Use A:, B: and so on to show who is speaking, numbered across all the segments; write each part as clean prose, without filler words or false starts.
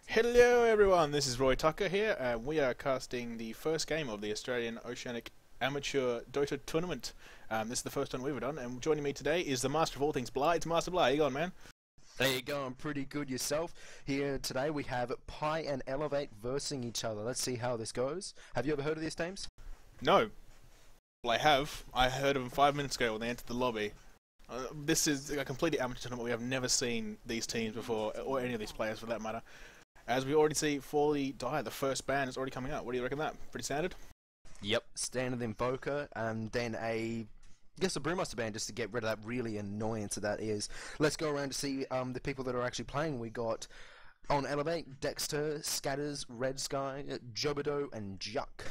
A: Hello everyone, this is RoyTucker here, and we are casting the first game of the Australian Oceanic Amateur Dota Tournament. This is the first one we've ever done, and joining me today is the master of all things Blah. It's MasterBlah. How you going, man?
B: There you go, I'm pretty good yourself. Here today we have Pi and Elevate versing each other. Let's see how this goes. Have you ever heard of these teams?
A: No. Well, I have. I heard of them 5 minutes ago when they entered the lobby. This is a completely amateur tournament. We have never seen these teams before, or any of these players for that matter. As we already see for the die, the first ban is already coming out. What do you reckon of that? Pretty standard?
B: Yep, standard Invoker, and then a Brewmaster ban just to get rid of that really annoyance that is. Let's go around to see the people that are actually playing. We got on Elevate, Dexter, Scatters, Red Sky, Jobido, and Juck.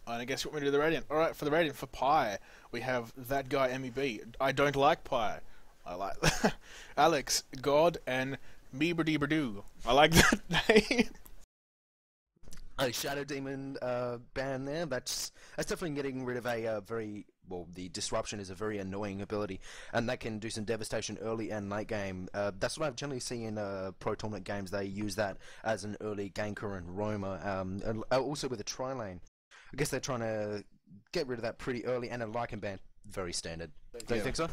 A: And I guess you want me to do the Radiant. Alright, for the Radiant, for Pi, we have that guy, MEB. I don't like Pi. I like Alex, God, and Meeberdee. I like that name.
B: A Shadow Demon ban there. That's definitely getting rid of a the Disruption is a very annoying ability, and that can do some devastation early and late game. That's what I've generally seen in pro tournament games. They use that as an early ganker and roamer, and also with a tri-lane. I guess they're trying to get rid of that pretty early, and a Lycan ban, very standard. Don't you think so?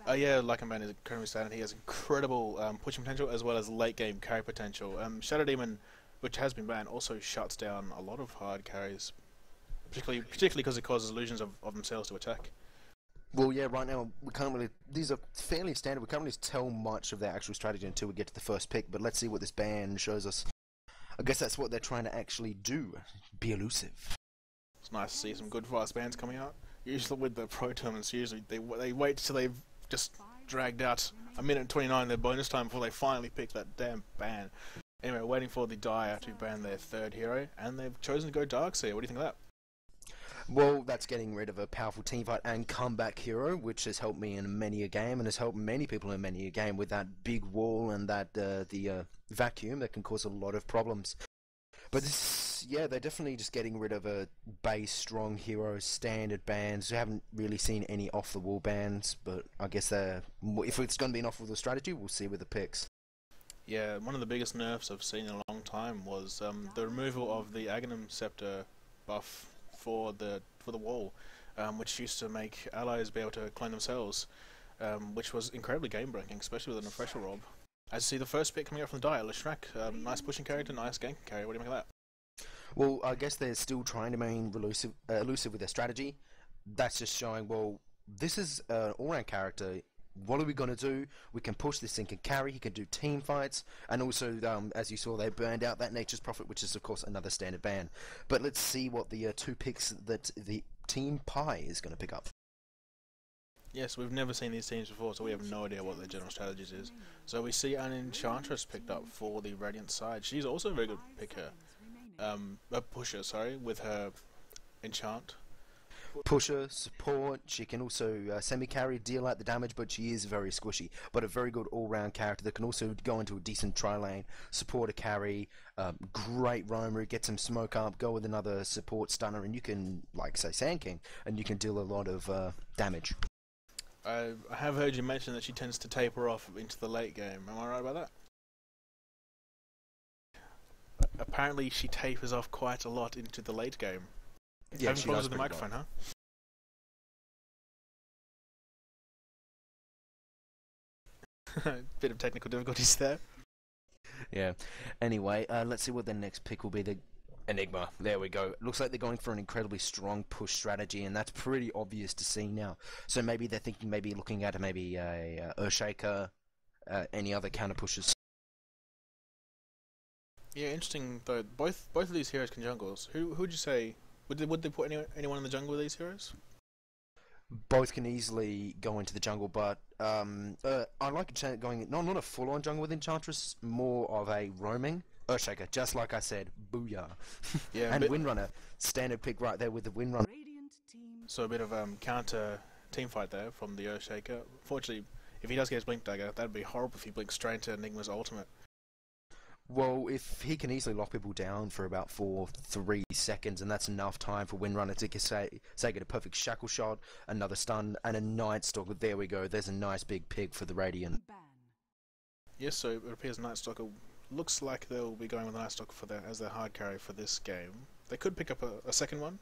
A: Yeah, Lycan ban is incredibly standard. He has incredible pushing potential as well as late game carry potential. Shadow Demon, which has been banned, also shuts down a lot of hard carries, particularly because it causes illusions of themselves to attack.
B: Well, yeah, right now we can't really. These are fairly standard. We can't really tell much of their actual strategy until we get to the first pick. But let's see what this ban shows us. I guess that's what they're trying to actually do. Be elusive.
A: It's nice to see some good fast bans coming out. Usually with the pro tournaments, they wait till they've just dragged out a minute and 29 their bonus time before they finally pick that damn ban. Anyway, we're waiting for the Dire to ban their third hero, and they've chosen to go Darkseer. What do you think of that?
B: Well, that's getting rid of a powerful teamfight and comeback hero, which has helped me in many a game, and has helped many people in many a game with that big wall and that the vacuum that can cause a lot of problems. But this, yeah, they're definitely just getting rid of a base strong hero standard bans. We haven't really seen any off the wall bans, but I guess if it's going to be an off the wall strategy, we'll see with the picks.
A: Yeah, one of the biggest nerfs I've seen in a long time was the removal of the Aghanim Scepter buff for the wall, which used to make allies be able to clone themselves, which was incredibly game breaking, especially with an Refresher Rob. As you see, the first pick coming up from the die, Leshrac, nice pushing character, nice ganking carry. What do you make of that?
B: Well, I guess they're still trying to remain elusive with their strategy. That's just showing, well, this is an all-round character. What are we going to do? We can push this thing, can carry, he can do team fights, and also, as you saw, they burned out that Nature's Prophet, which is, of course, another standard ban. But let's see what the two picks that the Team Pi is going to pick up.
A: Yes, we've never seen these teams before, so we have no idea what their general strategies is. So we see an Enchantress picked up for the Radiant side. She's also a very good picker. A pusher, sorry, with her Enchant.
B: Pusher, support, she can also semi-carry, deal out the damage, but she is very squishy. But a very good all-round character that can also go into a decent tri-lane, support a carry, great roamer, get some smoke up, go with another support stunner, and you can, like say, Sand King, and you can deal a lot of damage.
A: I have heard you mention that she tends to taper off into the late game. Am I right about that? Apparently she tapers off quite a lot into the late game.
B: Yeah,
A: Having problems with the microphone, huh? Bit of technical difficulties there.
B: Yeah. Anyway, let's see what the next pick will be. The Enigma. There we go. Looks like they're going for an incredibly strong push strategy, and that's pretty obvious to see now. So maybe they're thinking, looking at maybe a Earthshaker, any other counter pushes.
A: Yeah, interesting though. Both of these heroes can jungles. Who would you say would they put anyone in the jungle with these heroes?
B: Both can easily go into the jungle, but I like going not a full-on jungle with Enchantress, more of a roaming Earthshaker, just like I said. Booyah! Yeah, and Windrunner, standard pick right there with the Windrunner.
A: So a bit of counter team fight there from the Earthshaker. Fortunately, if he does get his Blink Dagger, that'd be horrible if he blinks straight into Enigma's ultimate.
B: Well, if he can easily lock people down for about 3 seconds, and that's enough time for Windrunner to get a perfect shackle shot, another stun, and a Night Stalker. There we go. There's a nice big pick for the Radiant.
A: Yes, so it appears Night Stalker looks like they'll be going with Nightstock as their hard carry for this game. They could pick up a second one.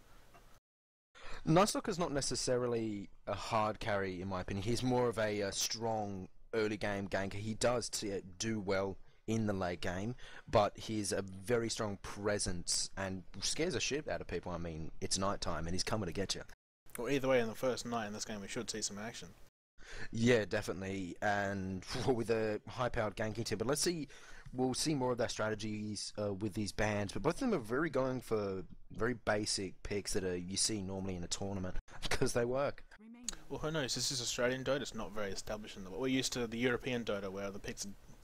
B: Nightstock is not necessarily a hard carry, in my opinion. He's more of a strong early game ganker. He does do well in the late game, but he's a very strong presence and scares the shit out of people. I mean, it's nighttime and he's coming to get you.
A: Well, either way, in the first night in this game, we should see some action.
B: Yeah, definitely, and with a high-powered ganking team. But we'll see more of their strategies with these bans. But both of them are very going for very basic picks that you see normally in a tournament because they work.
A: Well, who knows? This is Australian Dota. It's not very established in the. We're used to the European Dota, where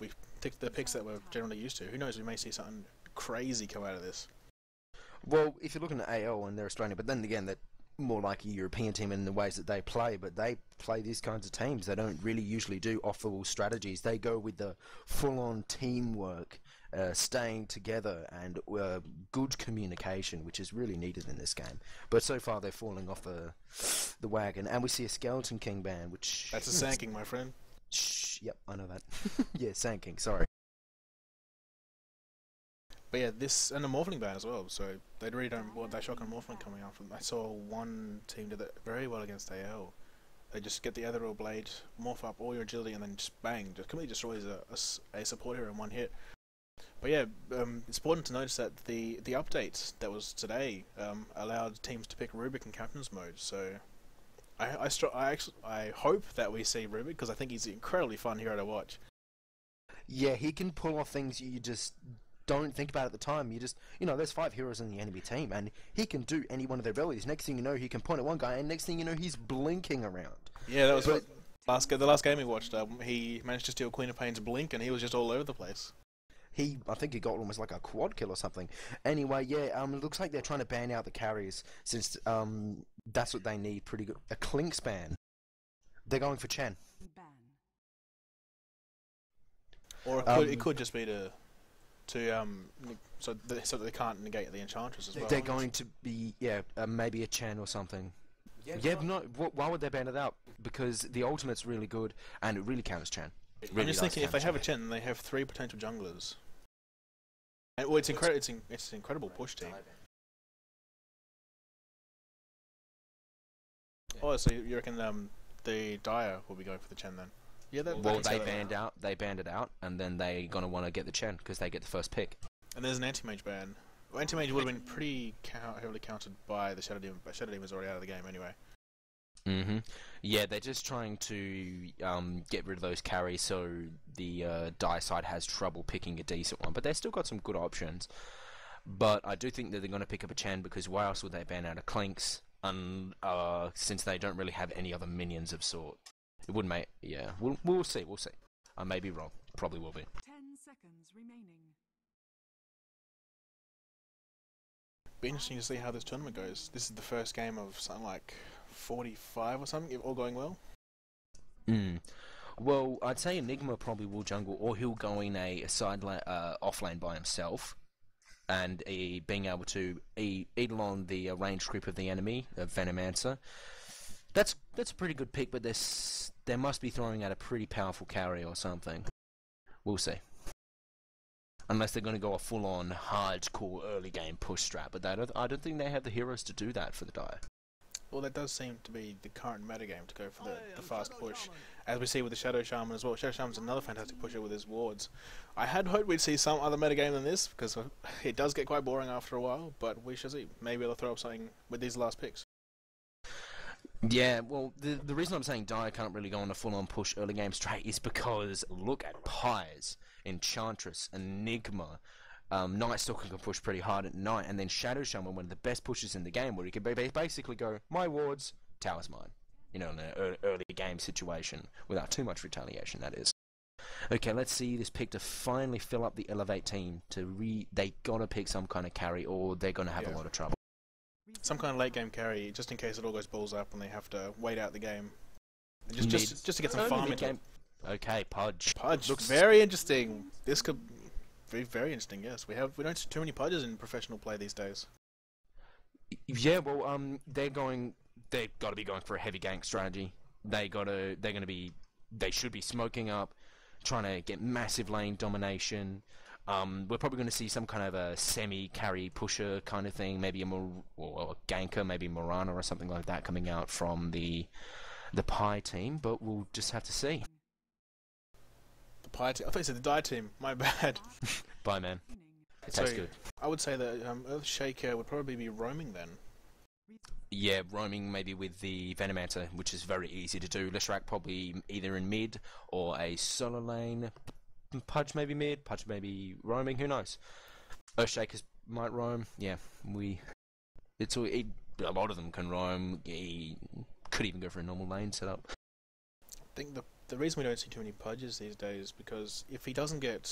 A: we pick the picks that we're generally used to. Who knows? We may see something crazy come out of this.
B: Well, if you're looking at AL and they're Australian, but then again, they're more like a European team in the ways that they play, but they play these kinds of teams. They don't really usually do off-the-wall strategies. They go with the full-on teamwork, staying together, and good communication, which is really needed in this game. But so far, they're falling off the wagon, and we see a Skeleton King ban, which...
A: That's a Sand King, my friend.
B: Shh, yep, I know that. Yeah, Sand King, sorry.
A: But yeah, this and a Morphling ban as well. So they really don't want that Shotgun Morphling coming out from. I saw one team did it very well against AL. They just get the Ethereal Blade, morph up all your agility, and then just bang, just completely destroys a support hero in one hit. But yeah, it's important to notice that the update that was today allowed teams to pick Rubik in Captain's mode. So I hope that we see Rubik because I think he's an incredibly fun hero to watch.
B: Yeah, he can pull off things you just don't think about at the time. You just, there's 5 heroes in the enemy team, and he can do any one of their abilities. Next thing you know, he can point at one guy, and next thing you know, he's blinking around.
A: Yeah, that was the last game we watched. He managed to steal Queen of Pain's blink, and he was just all over the place.
B: I think he got almost like a quad kill or something. Anyway, yeah, it looks like they're trying to ban out the carries, since that's what they need pretty good. A Clinks ban. They're going for Chen.
A: Or it could just be so they can't negate the Enchantress as well.
B: They're going to be, maybe a Chen or something. Yeah, no, why would they ban it out? Because the ultimate's really good, and it really counters Chen. Really
A: I'm just thinking, if they have a Chen, then they have 3 potential junglers. And, well, it's an incredible push team. Oh, so you reckon the Dire will be going for the Chen then? Yeah,
B: they banned it out, and then they're gonna want to get the Chen because they get the first pick.
A: And there's an anti-mage ban. Well, anti-mage would have been pretty heavily countered by the Shadow Demon, but Shadow Demon was already out of the game anyway.
B: Yeah, they're just trying to get rid of those carries, so the Dire side has trouble picking a decent one. But they've still got some good options. But I do think that they're going to pick up a Chen because why else would they ban out a Clinks? Since they don't really have any other minions of sort. It wouldn't make... Yeah, we'll see. I may be wrong. Probably will be.
C: 10 seconds remaining.
A: Be interesting to see how this tournament goes. This is the first game of something like 45 or something, if all going well.
B: Well, I'd say Enigma probably will jungle, or he'll go in a side off lane by himself, and being able to eat along the range creep of the enemy, Venomancer. That's a pretty good pick, but they must be throwing out a pretty powerful carry or something. We'll see. Unless they're going to go a full-on hardcore early game push strat, but I don't think they have the heroes to do that for the Dire.
A: Well, that does seem to be the current metagame to go for the fast push, as we see with the Shadow Shaman as well. Shadow Shaman's another fantastic pusher with his wards. I had hoped we'd see some other metagame than this, because it does get quite boring after a while, but we shall see. Maybe they'll throw up something with these last picks.
B: Yeah, well, the reason I'm saying Dire can't really go on a full-on push early game straight is because look at Pyres, Enchantress, Enigma, Nightstalker can push pretty hard at night, and then Shadow Shaman, one of the best pushes in the game, where he can basically go, my wards, tower's mine. In an early game situation, without too much retaliation, that is. Okay, let's see this pick to finally fill up the Elevate team. They gotta pick some kind of carry, or they're gonna have a lot of trouble.
A: Some kind of late game carry, just in case it all goes balls up and they have to wait out the game. Just to get some farm into it.
B: Okay, Pudge.
A: Pudge looks very interesting. This could be very interesting. Yes, we don't see too many Pudges in professional play these days.
B: Yeah, well, they've got to be going for a heavy gank strategy. They should be smoking up, trying to get massive lane domination. We're probably going to see some kind of a semi-carry pusher kind of thing, maybe or a ganker, maybe Morana or something like that coming out from the Pi team, but we'll just have to see.
A: The Pi team? I thought you said the Die team. My bad.
B: Bye, man. It tastes good.
A: I would say that Earthshaker would probably be roaming then.
B: Yeah, roaming maybe with the Venomancer, which is very easy to do. Leshrac probably either in mid or a solo lane. Pudge maybe mid, Pudge maybe roaming, who knows? Earthshakers might roam, yeah. A lot of them can roam. He could even go for a normal lane setup.
A: I think the reason we don't see too many Pudges these days is because if he doesn't get...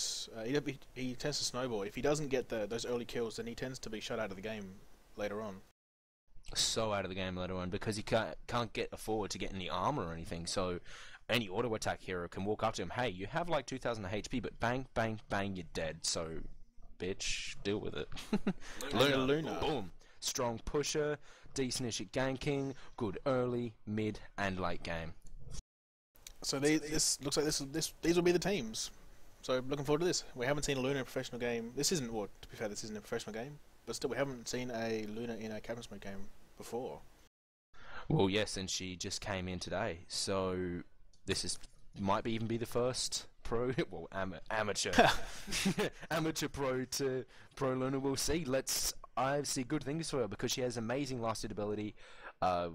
A: he tends to snowball. If he doesn't get those early kills, then he tends to be shut out of the game later on.
B: So out of the game later on, because he can't get afford to get any armor or anything, so any auto attack hero can walk up to him, hey, you have like 2000 HP, but bang, bang, bang, you're dead, so bitch, deal with it.
A: Luna.
B: Boom. Strong pusher, decent-ish at ganking, good early, mid, and late game.
A: So this looks like these will be the teams. So looking forward to this. We haven't seen a Luna in a professional game. This isn't, well, to be fair, this isn't a professional game, but still we haven't seen a Luna in a Captain's Mode game before.
B: Well, yes, and she just came in today, so this might even be the first pro, well, amateur, amateur pro to pro Luna. We'll see. I see good things for her because she has amazing last hit ability,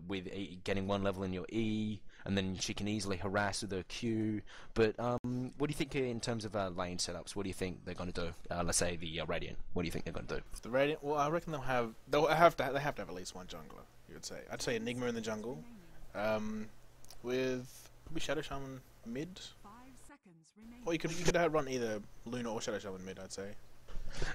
B: with getting one level in your E, and then she can easily harass with her Q. But what do you think in terms of lane setups? What do you think they're going to do? Let's say the Radiant. What do you think they're going to do?
A: The Radiant. Well, I reckon they have to have at least one jungler. You would say. I'd say Enigma in the jungle, with probably Shadow Shaman mid.
C: 5 seconds remaining.
A: Or you could run either Luna or Shadow Shaman mid. I'd say.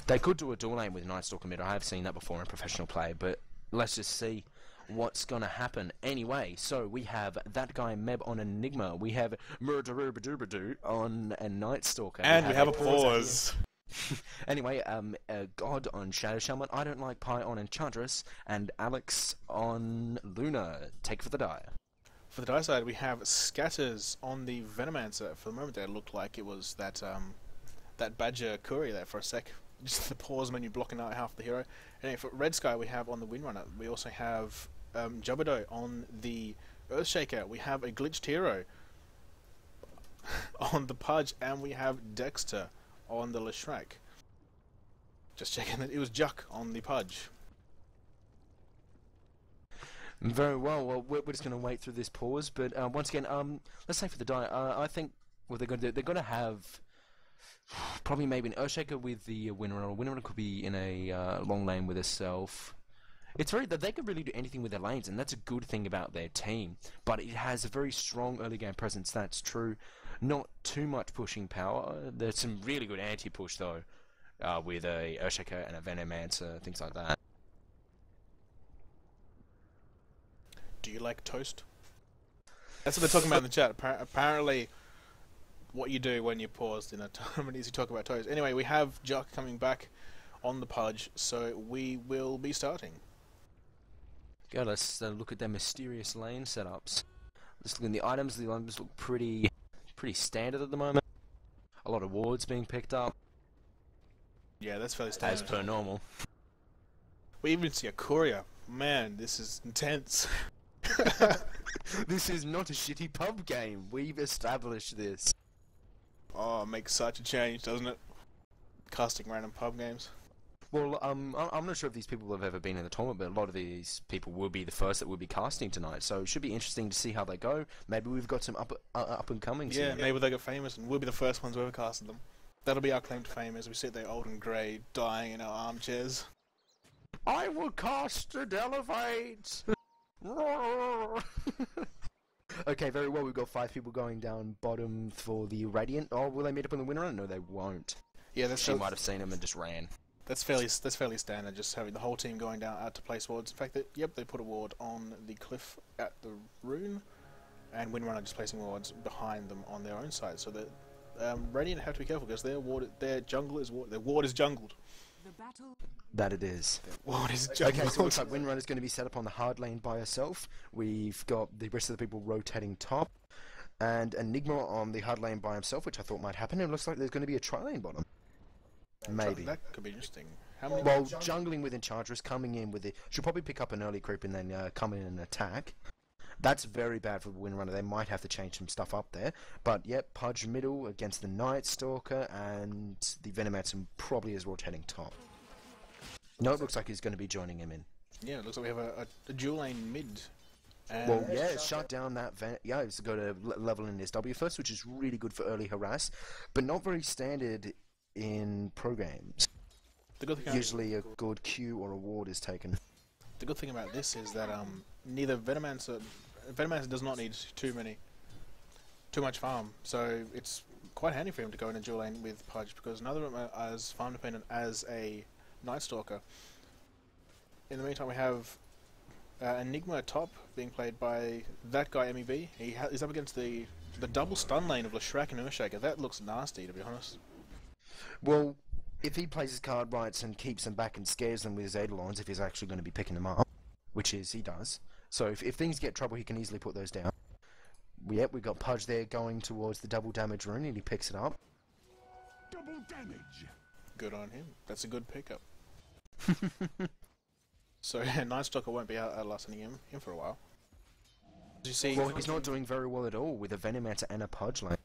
B: They could do a dual lane with Night Stalker mid. I have seen that before in professional play, but let's just see what's going to happen. Anyway, so we have that guy Meb on Enigma. We have Murderubadubadu on a Night Stalker.
A: And we have a pause.
B: Anyway, God on Shadow Shaman. I don't like Pi on Enchantress. And Alex on Luna. Take for the die.
A: For the die side, we have Scatters on the Venomancer. For the moment, it looked like it was that Badger Courier there for a sec. Just the pause menu blocking out half the hero. Anyway, for Red Sky, we have on the Windrunner. We also have Jabberdo on the Earthshaker. We have a glitched hero on the Pudge, and we have Dexter on the Leshrac. Just checking that it was Juck on the Pudge.
B: Very well. Well, we're just going to wait through this pause. But once again, let's say for the die, I think what they're going to do, they're going to have probably maybe an Earthshaker with the Windrunner. Windrunner could be in a long lane with herself. It's very that they can really do anything with their lanes, and that's a good thing about their team. But it has a very strong early game presence. That's true. Not too much pushing power. There's some really good anti-push though, with a Earthshaker and a Venomancer, things like that.
A: Do you like toast? That's what they're talking about in the chat. Apparently, what you do when you're paused in a tournament is you talk about toast. Anyway, we have Juck coming back on the Pudge, so we will be starting.
B: Okay, let's look at their mysterious lane setups. Let's look at the items. The items look pretty standard at the moment. A lot of wards being picked up.
A: Yeah, that's fairly standard.
B: As per normal.
A: We even see a courier. Man, this is intense.
B: This is not a shitty pub game. We've established this.
A: Oh, it makes such a change, doesn't it? Casting random pub games.
B: Well, I'm not sure if these people have ever been in the tournament, but a lot of these people will be the first that will be casting tonight. So it should be interesting to see how they go. Maybe we've got some up and coming.
A: Yeah, maybe they get famous, and we'll be the first ones who ever casted them. That'll be our claim to fame as we sit there old and grey, dying in our armchairs.
B: I will cast and elevate. Okay, very well. We've got 5 people going down bottom for the Radiant. Oh, will they meet up on the winner? No, they won't.
A: Yeah,
B: she might have seen them and just ran.
A: That's fairly standard. Just having the whole team going down out to place wards. In fact, they put a ward on the cliff at the rune, and Windrunner just placing wards behind them on their own side. So that Radiant have to be careful because their ward is jungled.
C: The battle.
B: That it is.
A: What is jungled?
B: Okay, so it looks like Windrunner is going to be set up on the hard lane by herself. We've got the rest of the people rotating top, and Enigma on the hard lane by himself, which I thought might happen. It looks like there's going to be a tri-lane bottom. Maybe.
A: That could be interesting. How many?
B: Well, jungling with Enchantress, coming in with it, she'll probably pick up an early creep and then come in and attack. That's very bad for the Windrunner. They might have to change some stuff up there. But yep, Pudge middle against the Night Stalker, and the Venomancer probably is rotating top. No, it looks like he's going to be joining him in.
A: Yeah, it looks like we have a dual lane mid. And
B: Well, yeah, shut down that yeah, he's got to level in his W first, which is really good for early harass, but not very standard in pro games.
A: the good thing
B: Usually a good Q or a ward is taken.
A: the good thing about this is that neither Venomancer does not need too much farm, so it's quite handy for him to go in a dual lane with Pudge, because neither of them are as farm dependent as a Night Stalker. In the meantime, we have Enigma top being played by that guy MEB. He's up against the double stun lane of Leshrac and Earthshaker. That looks nasty, to be honest.
B: Well, if he plays his card rights and keeps them back and scares them with his Eidolons, if he's actually going to be picking them up, which is he does. So if things get trouble, he can easily put those down. Yep, we got Pudge there going towards the double damage rune, and he picks it up.
D: Double damage.
A: Good on him. That's a good pickup. So Night Stalker won't be outlasting him for a while. As you see,
B: Well, he's not doing very well at all with a Venomancer and a Pudge lane.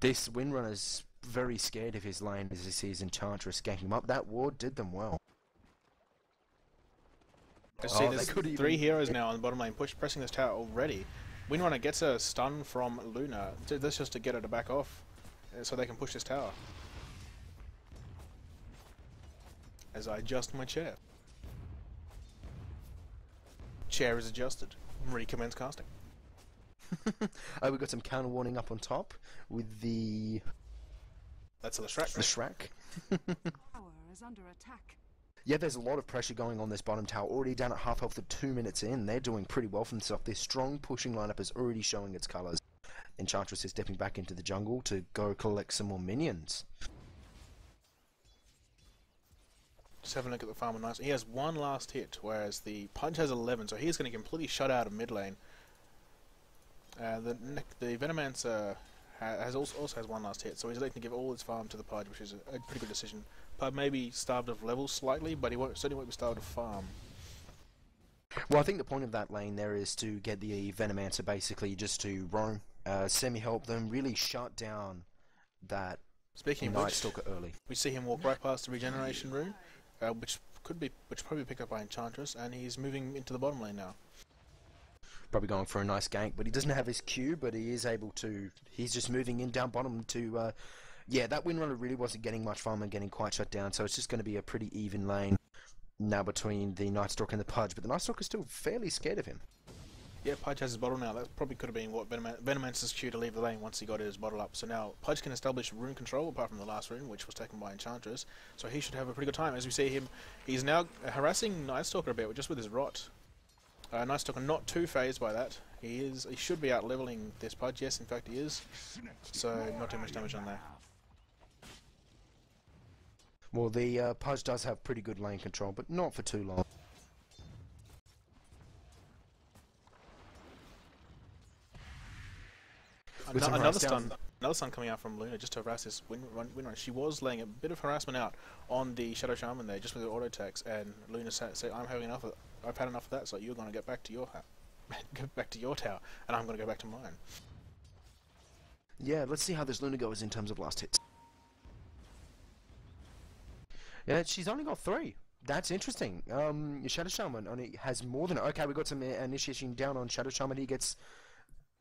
B: This Windrunner's very scared of his lane as he sees Enchantress ganking him up. That ward did them well.
A: as you see,
B: they
A: there's
B: could even-
A: 3 heroes now on the bottom lane pressing this tower already. Windrunner gets a stun from Luna. That's just to get her to back off, so they can push this tower. As I adjust my chair. Chair is adjusted. Recommence casting.
B: We've got some counter warning up on top with the
A: That's a Leshrac.
B: Shrek.
C: Tower is under attack.
B: Yeah, there's a lot of pressure going on this bottom tower. Already down at half health at 2 minutes in. They're doing pretty well for themselves. Their strong pushing lineup is already showing its colours. Enchantress is stepping back into the jungle to go collect some more minions.
A: Just have a look at the farmer nice. He has 1 last hit, whereas the Pudge has 11, so he's going to completely shut out of mid lane. The Venomancer also has 1 last hit, so he's electing to give all his farm to the Pudge, which is a pretty good decision. Pudge may be starved of levels slightly, but he certainly won't be starved of farm.
B: Well, I think the point of that lane there is to get the Venomancer basically just to roam, semi-help them, really shut down that
A: Speaking of
B: Night
A: which,
B: Stalker early.
A: we see him walk right past the regeneration rune, which probably picked up by Enchantress, and he's moving into the bottom lane now.
B: Probably going for a nice gank, but he doesn't have his Q, but he is able to... He's just moving in down bottom to... yeah, that Windrunner really wasn't getting much farm and getting quite shut down, so it's just going to be a pretty even lane now between the Night Stalker and the Pudge, but the Night Stalker's still fairly scared of him.
A: Yeah, Pudge has his bottle now. That probably could have been what Venomancer's cue to leave the lane once he got his bottle up. So now Pudge can establish rune control, apart from the last rune, which was taken by Enchantress. So he should have a pretty good time. As we see him, he's now harassing Night Stalker a bit, just with his rot. Night Stalker not too phased by that. He should be out leveling this Pudge. Yes, in fact he is. So not too much damage on there.
B: Well, the Pudge does have pretty good lane control, but not for too long. With some
A: Another
B: harass
A: stun coming out from Luna just to harass this Windrunner. She was laying a bit of harassment out on the Shadow Shaman there, just with the auto attacks, and Luna said, "I've had enough of that. So you're going to get back to your tower, and I'm going to go back to mine."
B: Yeah, let's see how this Luna goes in terms of last hits. Yeah, she's only got 3. That's interesting. Shadow Shaman only has more than... Okay, we got some initiation down on Shadow Shaman. He gets...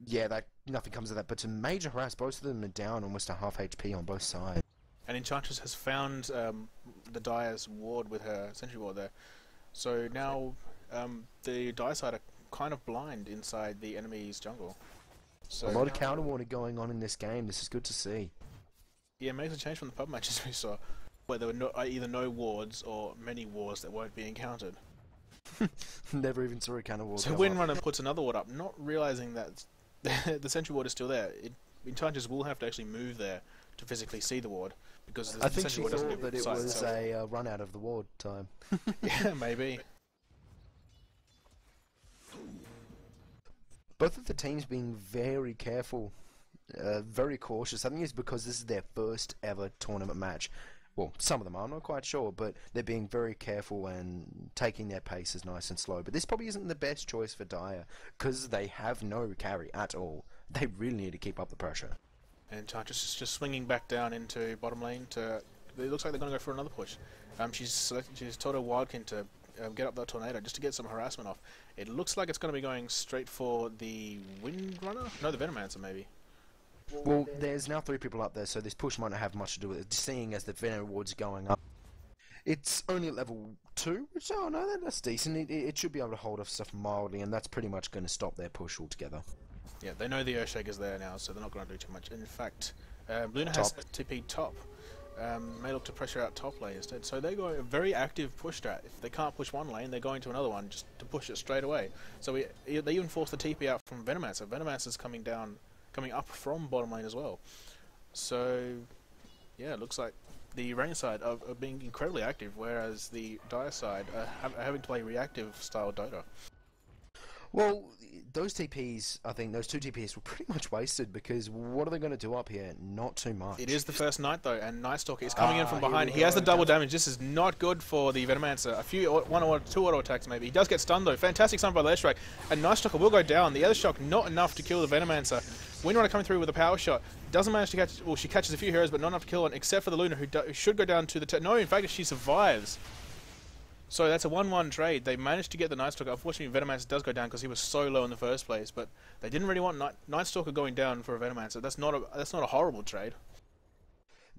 B: Yeah, nothing comes of that, but some major harass. Both of them are down almost a half HP on both sides.
A: And Enchantress has found the Dire's ward with her sentry ward there. So now the Dire side are kind of blind inside the enemy's jungle. So
B: A lot of counter warning going on in this game. This is good to see.
A: yeah, it makes a change from the pub matches we saw, where there were either no wards or many wards that won't be encountered.
B: Never even saw a counter ward.
A: So Windrunner puts another ward up, not realizing that the sentry ward is still there. Enchantress will have to actually move there to physically see the ward, because the
B: I think
A: sentry
B: she
A: ward doesn't
B: thought
A: give
B: that it
A: sight,
B: was
A: so-
B: a run out of the ward time.
A: Yeah, maybe.
B: Both of the teams being very careful, very cautious. I think it's because this is their first ever tournament match. Well, some of them are, I'm not quite sure, but they're being very careful and taking their paces nice and slow. But this probably isn't the best choice for Dire, because they have no carry at all. They really need to keep up the pressure.
A: And Chargers just swinging back down into bottom lane to... It looks like they're going to go for another push. She's told her Wildkin to get up that tornado just to get some harassment off. It looks like it's going to be going straight for the Windrunner? No, the Venomancer maybe.
B: Well, there's now 3 people up there, so this push might not have much to do with it, seeing as the Venom Award's going up. It's only at level 2, which, oh no, that's decent. It should be able to hold off stuff mildly, and that's pretty much going to stop their push altogether.
A: Yeah, they know the Earthshaker's there now, so they're not going to do too much. In fact, Luna has TP top. May look to pressure out top lane instead. So they go a very active push strat. If they can't push one lane, they're going to another one just to push it straight away. So they even force the TP out from Venomancer. Venomancer's coming up from bottom lane as well. So yeah, it looks like the Rain side are being incredibly active, whereas the Dire side are having to play reactive style Dota.
B: Well, those TPs, I think those 2 TPs were pretty much wasted, because what are they going to do up here? Not too much.
A: It is the first Night though, and Nightstalker is coming in from behind. He has the double damage. This is not good for the Venomancer. One or 2 auto attacks maybe. He does get stunned though. Fantastic stun by the Airstrike, and Nightstalker will go down. The other shock not enough to kill the Venomancer. Windrunner coming through with a power shot. Doesn't manage to catch. Well, she catches a few heroes, but not enough to kill one, except for the Luna, who should go down to the. No, in fact, she survives. So that's a 1-1 trade. They managed to get the Nightstalker. Unfortunately, Venomancer does go down because he was so low in the first place. But they didn't really want Nightstalker going down for a Venomancer. That's not a horrible trade.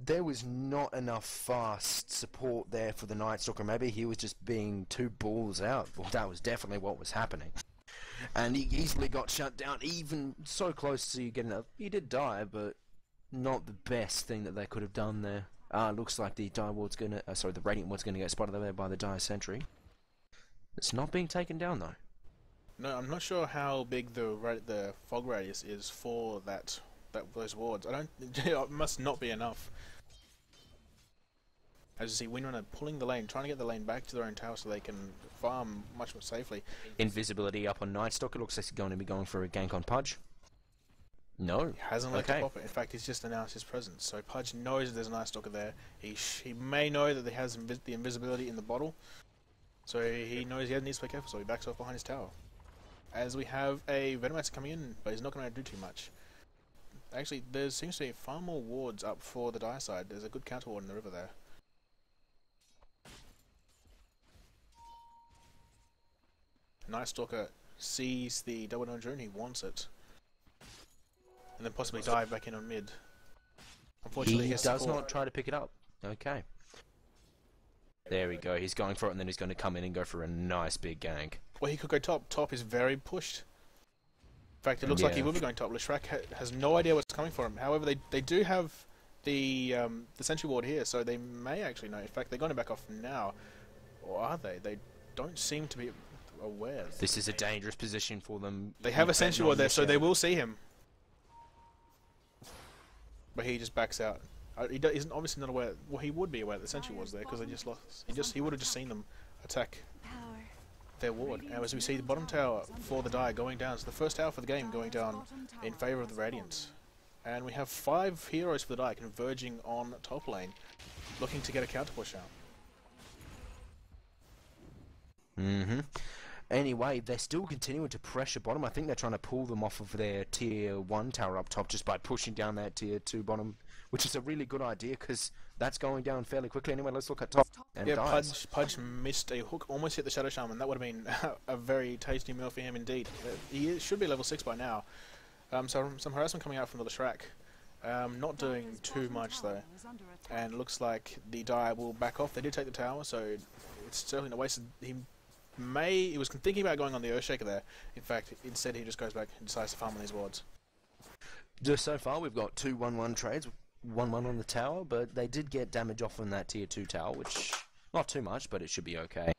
B: There was not enough fast support there for the Nightstalker. Maybe he was just being 2 balls out. Well, that was definitely what was happening. And he easily got shut down, even so close to getting up. He did die, but not the best thing that they could have done there. Looks like the Dire Ward's gonna, the Radiant Ward's gonna get spotted there by the Dire Sentry. It's not being taken down though.
A: No, I'm not sure how big the fog radius is for those wards. It must not be enough. As you see, Windrunner pulling the lane, trying to get the lane back to their own tower so they can farm much more safely.
B: Invisibility up on Nightstalker. Looks like he's going to be going for a gank on Pudge. No.
A: He hasn't let it pop it. In fact, he's just announced his presence. So Pudge knows that there's a Nightstalker there. He may know that he has the invisibility in the bottle. So he knows he needs to be careful, so he backs off behind his tower. As we have a Venomancer coming in, but he's not going to do too much. Actually, there seems to be far more wards up for the Dire side. There's a good counter ward in the river there. Nightstalker sees the double down drone, he wants it. And then possibly dive back in on mid. Unfortunately,
B: he does not try to pick it up. Okay. There we go. He's going for it, and then he's going to come in and go for a nice big gank.
A: Well, he could go top. Top is very pushed. In fact, it looks like he will be going top. Leshrac has no idea what's coming for him. However, they do have the sentry ward here, so they may actually know. In fact, they're going to back off now. Or are they? They don't seem to be aware.
B: This is a dangerous position for them.
A: They have a sentry ward there, so they will see him. But he just backs out. He's obviously not aware. Well, he would be aware that the sentry was there because they just lost. He would have just seen them attack their ward. And as we see the bottom tower for the Dire going down, so the first tower for the game going down in favour of the Radiant. And we have 5 heroes for the Dire converging on top lane, looking to get a counter push out.
B: Anyway, they're still continuing to pressure bottom. I think they're trying to pull them off of their tier 1 tower up top just by pushing down that tier 2 bottom, which is a really good idea because that's going down fairly quickly. Anyway, let's look at top. And
A: yeah, Pudge missed a hook, almost hit the Shadow Shaman. That would have been a very tasty meal for him indeed. He should be level 6 by now. So some harassment coming out from the Leshrac. Not doing too much though. And looks like the Dire will back off. They did take the tower, so it's certainly not wasted. He was thinking about going on the Earthshaker there. In fact, instead he just goes back and decides to farm on these wards.
B: Just so far, we've got 2 1-1 trades, 1-1 on the tower, but they did get damage off on that tier 2 tower, which not too much, but it should be okay.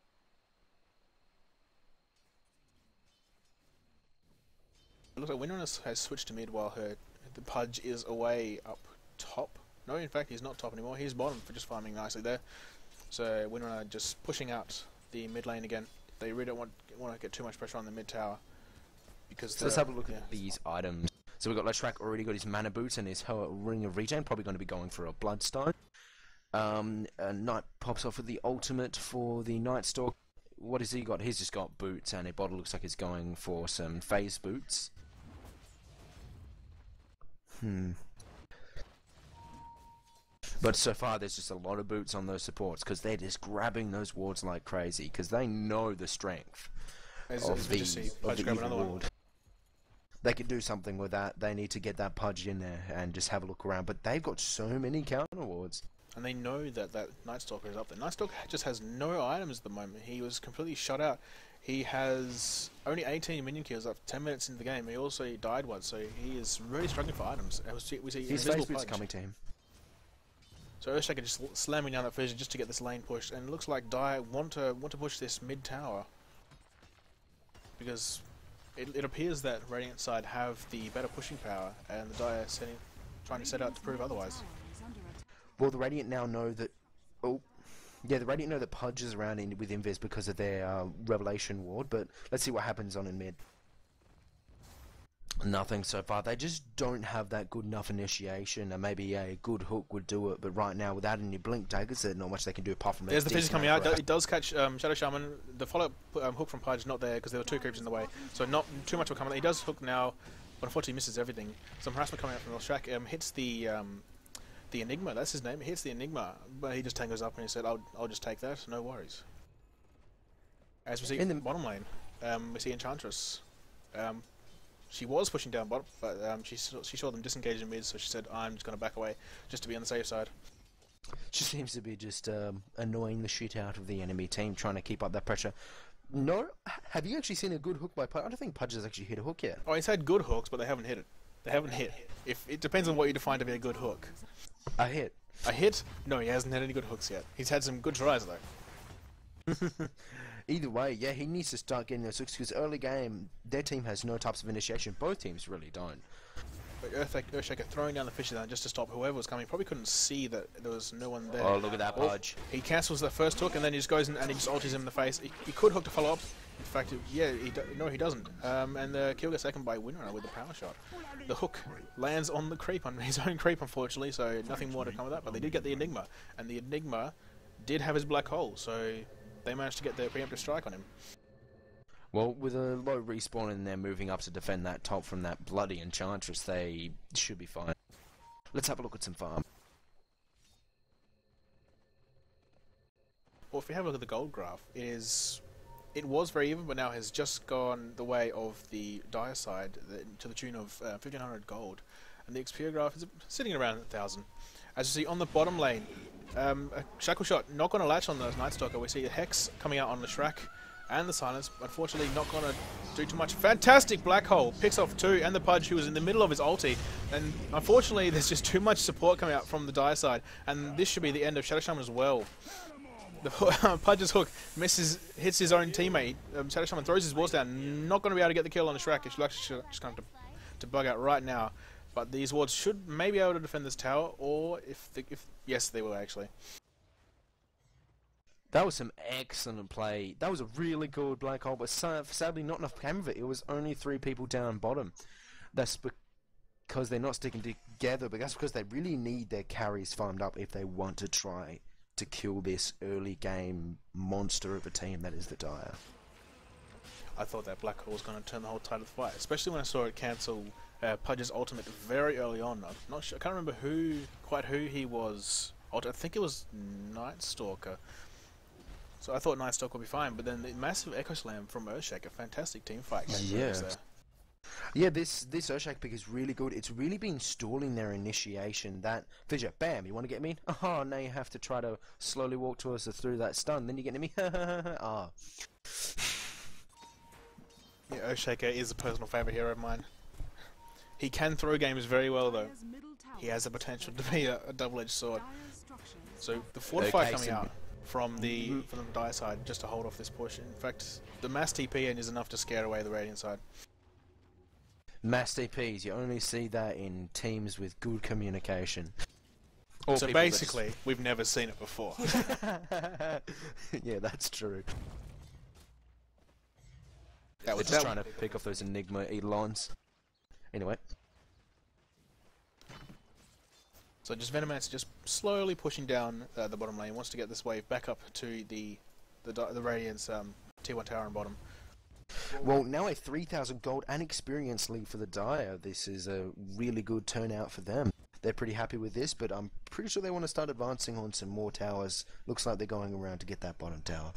A: It looks like Windrunner has switched to mid while the Pudge is away up top. No, in fact, he's not top anymore. He's bottom for just farming nicely there. So Windrunner just pushing out the mid lane again. They really don't want to get too much pressure on the mid tower. Because
B: so let's have a look at these items. So we've got Leshrac already got his mana boots and his Ring of Regen, probably going to be going for a Bloodstone. Knight pops off with the ultimate for the Night Stalker. What has he got? He's just got boots, and a bottle looks like he's going for some phase boots. But so far, there's just a lot of boots on those supports, because they're just grabbing those wards like crazy, because they know the strength of the evil ward. They could do something with that. They need to get that Pudge in there and just have a look around. But they've got so many counter wards.
A: And they know that Night Stalker is up there. Night Stalker just has no items at the moment. He was completely shut out. He has only 18 minion kills up 10 minutes into the game. He also died once, so he is really struggling for items. We see
B: his face boots coming to him.
A: So Oceanic just slamming down that vision just to get this lane pushed. And it looks like Dire want to push this mid tower. Because it appears that Radiant side have the better pushing power, and the Dire trying to set out to prove otherwise.
B: Well, the Radiant now know that... Oh, yeah, the Radiant know that Pudge is around with Invis because of their Revelation ward, but let's see what happens on in mid. Nothing so far. They just don't have that good enough initiation, and maybe a good hook would do it, but right now, without any blink daggers, there's not much they can do apart from...
A: There's the fizz coming out. It does catch Shadow Shaman. The follow-up hook from Pudge not there because there were two creeps in the way, so not too much will come. He does hook now, but unfortunately misses everything. Some harassment coming out from Shack. Hits the Enigma, that's his name. He hits the Enigma, but he just tangles up and he said, I'll just take that, no worries. As we see in the bottom lane, we see Enchantress. She was pushing down bottom, but she saw them disengage in mid, so she said, I'm just going to back away, just to be on the safe side.
B: She seems to be just annoying the shit out of the enemy team, trying to keep up that pressure. No, have you actually seen a good hook by Pudge? I don't think Pudge has actually hit a hook yet.
A: Oh, he's had good hooks, but they haven't hit it. They haven't hit. It depends on what you define to be a good hook.
B: A hit.
A: A hit? No, he hasn't had any good hooks yet. He's had some good tries, though.
B: Either way, yeah, he needs to start getting those hooks, because early game, their team has no types of initiation. Both teams really don't.
A: But Earthshaker throwing down the fishes down just to stop whoever was coming. Probably couldn't see that there was no one there.
B: Oh, look at that Pudge.
A: He cancels the first hook, and then he just goes in and he just ultis him in the face. He could hook to follow up. In fact, no, he doesn't. And the kill gets second by Winrunner with the power shot. The hook lands on the creep, on his own creep, unfortunately, so nothing more to come of that. But they did get the Enigma, and the Enigma did have his black hole, so they managed to get their preemptive strike on him.
B: Well, with a low respawn and they're moving up to defend that top from that bloody Enchantress, they should be fine. Let's have a look at some farm.
A: Well, if we have a look at the gold graph, it was very even, but now has just gone the way of the Dire side to the tune of 1,500 gold. And the XP graph is sitting around 1,000. As you see on the bottom lane, a Shackle Shot not going to latch on the Night Stalker. We see a Hex coming out on the Shrek and the Silence. Unfortunately, not going to do too much. Fantastic Black Hole. Picks off 2 and the Pudge, who was in the middle of his ulti. And unfortunately, there's just too much support coming out from the Dire side. And this should be the end of Shadow Shaman as well. The Pudge's hook hits his own teammate. Shadow Shaman throws his walls down. Not going to be able to get the kill on the Shrek. It's actually just going to bug out right now. But these wards should maybe be able to defend this tower, or if yes, they will actually.
B: That was some excellent play. That was a really good black hole, but sadly not enough came of it. It was only 3 people down bottom. That's because they're not sticking together, but that's because they really need their carries farmed up if they want to try to kill this early game monster of a team that is the Dire.
A: I thought that black hole was going to turn the whole tide of the fight, especially when I saw it cancel Pudge's ultimate very early on. I'm not sure. I can't remember quite who he was. I think it was Night Stalker. So I thought Night Stalker would be fine, but then the massive Echo Slam from Earthshaker, a fantastic team fight.
B: Yeah, this Oceanic pick is really good. It's really been stalling their initiation. That fissure, bam, you want to get me? Oh, now you have to try to slowly walk towards us through that stun. Then you get to me. Ah.
A: Yeah, Oceanic is a personal favourite hero of mine. He can throw games very well, though. He has the potential to be a double-edged sword. So the Fortify coming out from the Dire side just to hold off this push. In fact, the mass TP in is enough to scare away the Radiant side.
B: Mass TPs, you only see that in teams with good communication.
A: So basically, we've never seen it before.
B: Yeah, that's true.
A: They're
B: just trying to pick off those Enigma Eidolons. Anyway.
A: So just Venomancer just slowly pushing down the bottom lane. Wants to get this wave back up to the Radiant's T1 tower on bottom.
B: Well, now a 3,000 gold and experience lead for the Dire. This is a really good turnout for them. They're pretty happy with this, but I'm pretty sure they want to start advancing on some more towers. Looks like they're going around to get that bottom tower.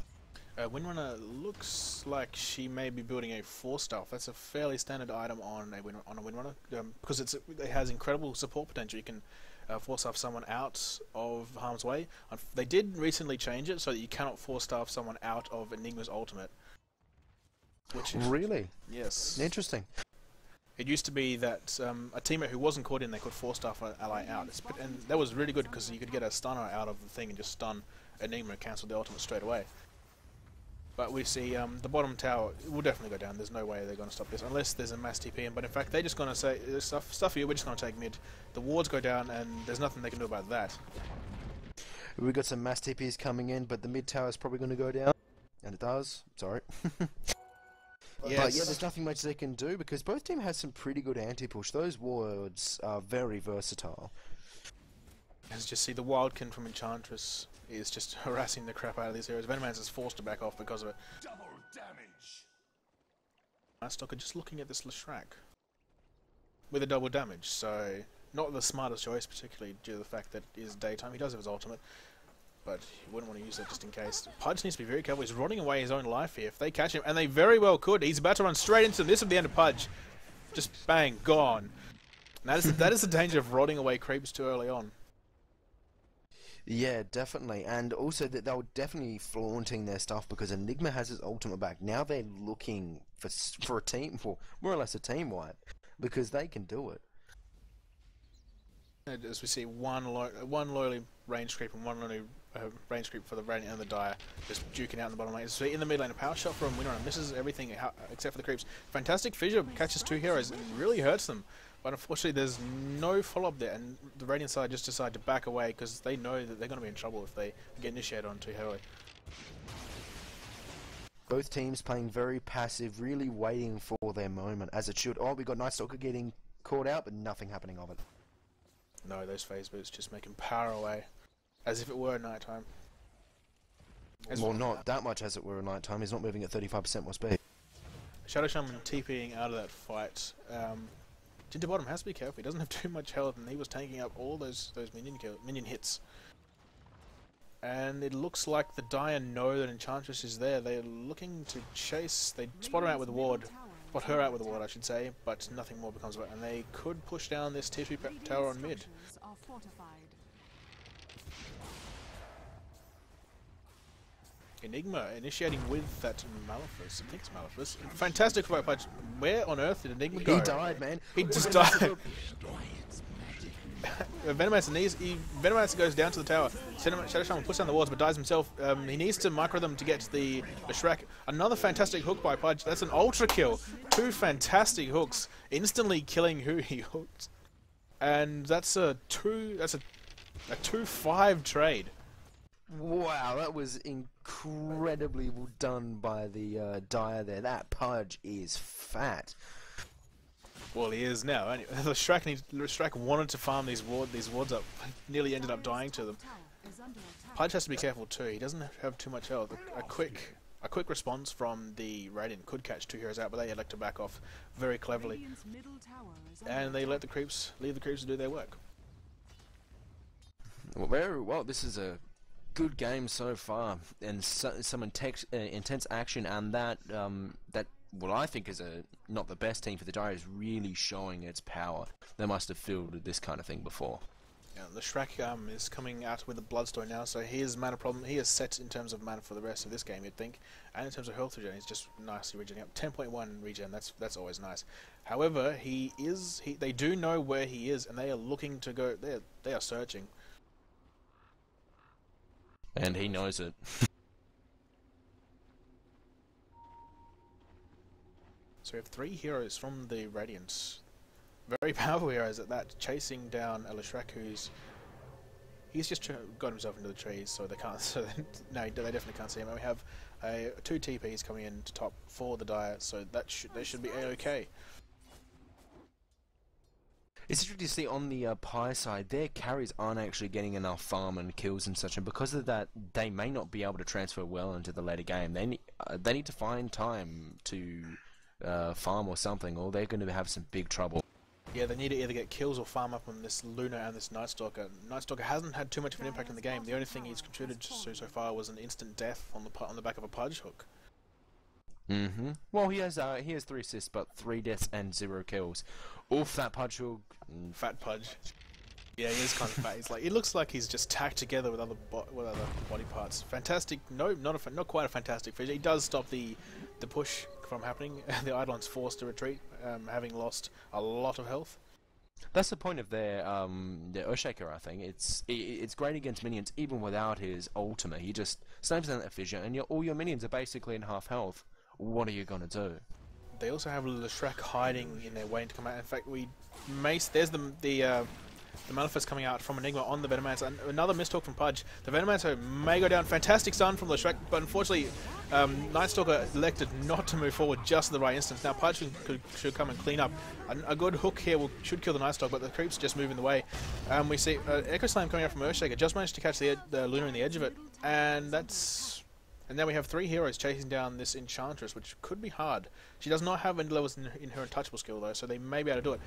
A: Windrunner looks like she may be building a 4-star. That's a fairly standard item on a Windrunner because it has incredible support potential. You can 4-star someone out of harm's way. They did recently change it so that you cannot 4-star someone out of Enigma's ultimate. Which is,
B: really?
A: Yes.
B: Interesting.
A: It used to be that a teammate who wasn't caught in, they could 4-star an ally out. And that was really good because you could get a stunner out of the thing and just stun Enigma and cancel the ultimate straight away. But we see the bottom tower will definitely go down. There's no way they're going to stop this unless there's a mass TP in. But in fact, they're just going to say, stuff here, we're just going to take mid. The wards go down and there's nothing they can do about that.
B: We've got some mass TPs coming in, but the mid tower is probably going to go down. And it does. Sorry.
A: Yes.
B: But yeah, there's nothing much they can do because both teams have some pretty good anti-push. Those wards are very versatile.
A: As you see, the Wildkin from Enchantress is just harassing the crap out of these heroes. Venomancer is forced to back off because of it.
D: Double damage.
A: RoyTucker just looking at this Leshrac with a double damage, so not the smartest choice, particularly due to the fact that it is daytime. He does have his ultimate, but he wouldn't want to use it just in case. Pudge needs to be very careful. He's rotting away his own life here. If they catch him, and they very well could, he's about to run straight into them. This is the end of Pudge. Just bang, gone. And that is the danger of rotting away creeps too early on.
B: Yeah, definitely. And also that they were definitely flaunting their stuff because Enigma has his ultimate back. Now they're looking for a team, for more or less a team wipe, because they can do it.
A: As we see, one lowly range creep and one lowly range creep for the Radiant and the Dire, just duking out in the bottom lane. So in the mid lane, a power shot from Windrunner misses everything except for the creeps. Fantastic fissure catches 2 heroes and really hurts them. But unfortunately, there's no follow-up there, and the Radiant side just decide to back away because they know that they're going to be in trouble if they get initiated on too heavily.
B: Both teams playing very passive, really waiting for their moment, as it should. Oh, we got RoyTucker getting caught out, but nothing happening of it.
A: No, those phase boots just make him power away, as if it were nighttime.
B: Well, not that much as it were nighttime. He's not moving at 35% more speed.
A: Shadow Shaman TPing out of that fight. Tinter Bottom has to be careful. He doesn't have too much health, and he was tanking up all those minion hits. And it looks like the Dire know that Enchantress is there. They're looking to chase. They spot her out with a ward. Spot her out with a ward, I should say, but nothing more becomes of it. And they could push down this tier 2 tower on mid. Enigma initiating with that Malefice. I think it's Malefice. Fantastic fight punch. Where on earth did Enigma go?
B: He died, man.
A: He just died. Venomancer goes down to the tower. Shadow Shaman puts down the walls but dies himself. He needs to micro them to get to the Shrek. Another fantastic hook by Pudge. That's an ultra kill. 2 fantastic hooks, instantly killing who he hooked. And that's a 2-5 trade.
B: Wow, that was incredibly well done by the Dire there. That Pudge is fat.
A: Well, he is now. Anyway, Shrek wanted to farm these wards up. Nearly ended up dying to them. Pudge has to be careful too. He doesn't have too much health. A quick response from the Radiant could catch 2 heroes out, but they elect to back off very cleverly. And they leave the creeps to do their work.
B: Well, very well. This is a good game so far, and some intense action, and that what I think is not the best team for the Dire is really showing its power. They must have fielded this kind of thing before.
A: Yeah, the Shrek is coming out with a Bloodstone now, so his mana problem, he is set in terms of mana for the rest of this game, you'd think. And in terms of health regen, he's just nicely regenerating up. 10.1 regen, that's always nice. However, they do know where he is, and they are looking to go, they are searching.
B: And he knows it.
A: So we have 3 heroes from the Radiance. Very powerful heroes at that, chasing down a Leshrac he's just got himself into the trees, so they can't. So no, they definitely can't see him. And we have 2 TPs coming in to top for the Dire, so they should be a-okay.
B: It's interesting to see on the Pi side, their carries aren't actually getting enough farm and kills and such, and because of that, they may not be able to transfer well into the later game. They need to find time to farm or something, or they're going to have some big trouble.
A: Yeah, they need to either get kills or farm up on this Luna and this Night Stalker. Night Stalker hasn't had too much of an impact in the game. The only thing he's contributed to so far was an instant death on the back of a Pudge hook.
B: Well, he has 3 assists, but 3 deaths and 0 kills. Oof, that Pudge hook.
A: Fat Pudge. Yeah, he is kind of fat. He looks like he's just tacked together with other body parts. Fantastic. No, not quite a fantastic fissure. He does stop the push from happening. The Eidolon's forced to retreat, having lost a lot of health.
B: That's the point of their Earthshaker, I think. It's great against minions even without his ultimate. He just snipes down that fissure, and all your minions are basically in half health. What are you gonna do?
A: They also have Leshrac hiding in their waiting to come out. In fact, there's the Manifest coming out from Enigma on the Venomancer, and another mistalk from Pudge. The Venomancer may go down. Fantastic stun from Leshrac, but unfortunately, Night Stalker elected not to move forward just at the right instance. Now Pudge should come and clean up. A good hook here should kill the Night Stalker, but the creep's just moving the way. We see Echo Slam coming out from Earthshaker, just managed to catch the Luna in the edge of it, and now we have 3 heroes chasing down this Enchantress, which could be hard. She does not have any levels in her untouchable skill though, so they may be able to do it.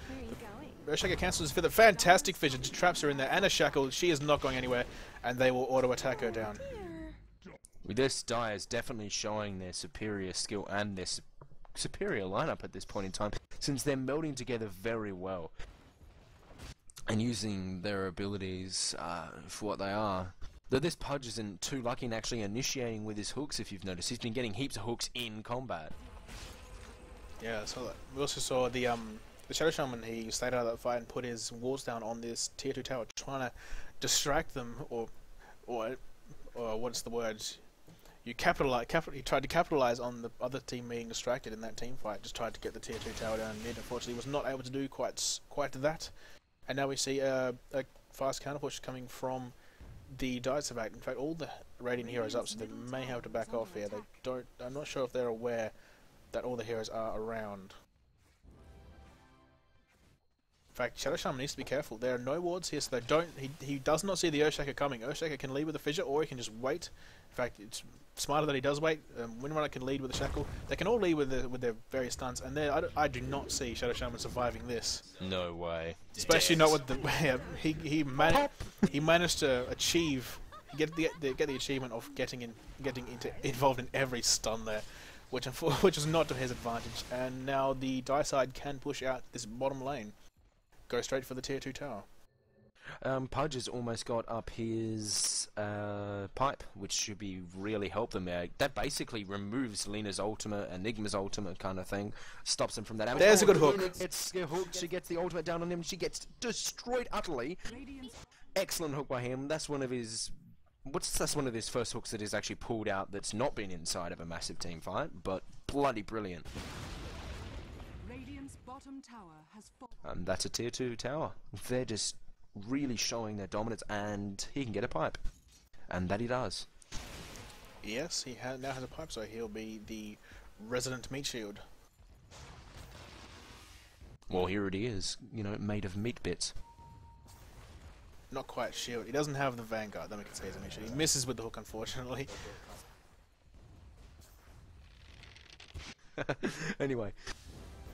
A: Earthshaker cancels his fifth. Fantastic fissure, just traps her in there, and a shackle. She is not going anywhere, and they will auto-attack her down.
B: This die is definitely showing their superior skill and their superior lineup at this point in time, since they're melding together very well and using their abilities for what they are. Though this Pudge isn't too lucky in actually initiating with his hooks, if you've noticed. He's been getting heaps of hooks in combat.
A: Yeah, I saw that. We also saw the Shadow Shaman. He stayed out of that fight and put his walls down on this tier 2 tower, trying to distract them, or what's the word? He tried to capitalize on the other team being distracted in that team fight. Just tried to get the tier 2 tower down mid. Unfortunately, was not able to do quite that. And now we see a fast counter push coming from the Dicevac. In fact, all the Radiant heroes up, so they may have to back off here. I'm not sure if they're aware that all the heroes are around. In fact, Shadow Shaman needs to be careful. There are no wards here, so he does not see the Earthshaker coming. Earthshaker can lead with a fissure, or he can just wait. In fact, it's smarter that he does wait. Windrunner can lead with a shackle. They can all lead with their various stunts, and I do not see Shadow Shaman surviving this.
B: No way.
A: Especially not with the he managed to get the achievement of getting involved in every stun there, which is not to his advantage. And now the Die side can push out this bottom lane, go straight for the tier 2 tower.
B: Pudge has almost got up his pipe, which should be really help them out. That basically removes Lena's ultimate, Enigma's ultimate kind of thing, stops him from that.
A: There's a good hook.
B: She gets the ultimate down on him. She gets destroyed utterly. Excellent hook by him. That's one of his. That's one of his first hooks that is actually pulled out. That's not been inside of a massive team fight, but bloody brilliant.
C: Radiant's bottom tower has
B: And that's a tier 2 tower. They're just really showing their dominance, and he can get a pipe, and that he does.
A: Yes, he now has a pipe, so he'll be the resident meat shield.
B: Well, here it is, made of meat bits.
A: Not quite shield. He doesn't have the Vanguard, then we can say he's a meat shield. He misses with the hook, unfortunately.
B: Anyway.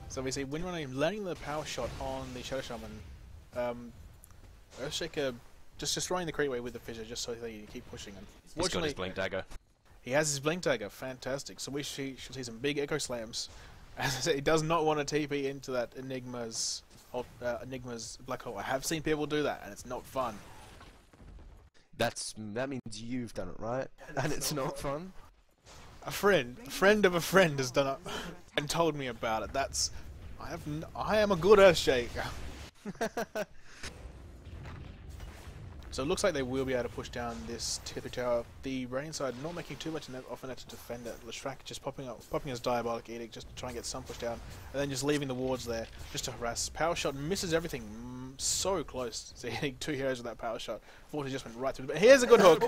A: So we see Windrunner landing the power shot on the Shadow Shaman. Earthshaker just destroying the creep wave with the fissure just so they keep pushing him.
B: He's got his Blink Dagger.
A: He has his Blink Dagger, fantastic. So we should see some big Echo Slams. As I said, he does not want to TP into that Enigma's black hole. I have seen people do that, and it's not fun.
B: That means you've done it, right? And it's not fun?
A: A friend of a friend has done it and told me about it. I am a good Earthshaker. So it looks like they will be able to push down this tier 3 tower. The Radiant side not making too much of an effort to defend it. Leshrac just popping his Diabolic Edict just to try and get some push down, and then just leaving the wards there just to harass. Power shot misses everything. So close to hitting 2 heroes with that power shot. Forty just went right through. But here's a good hook.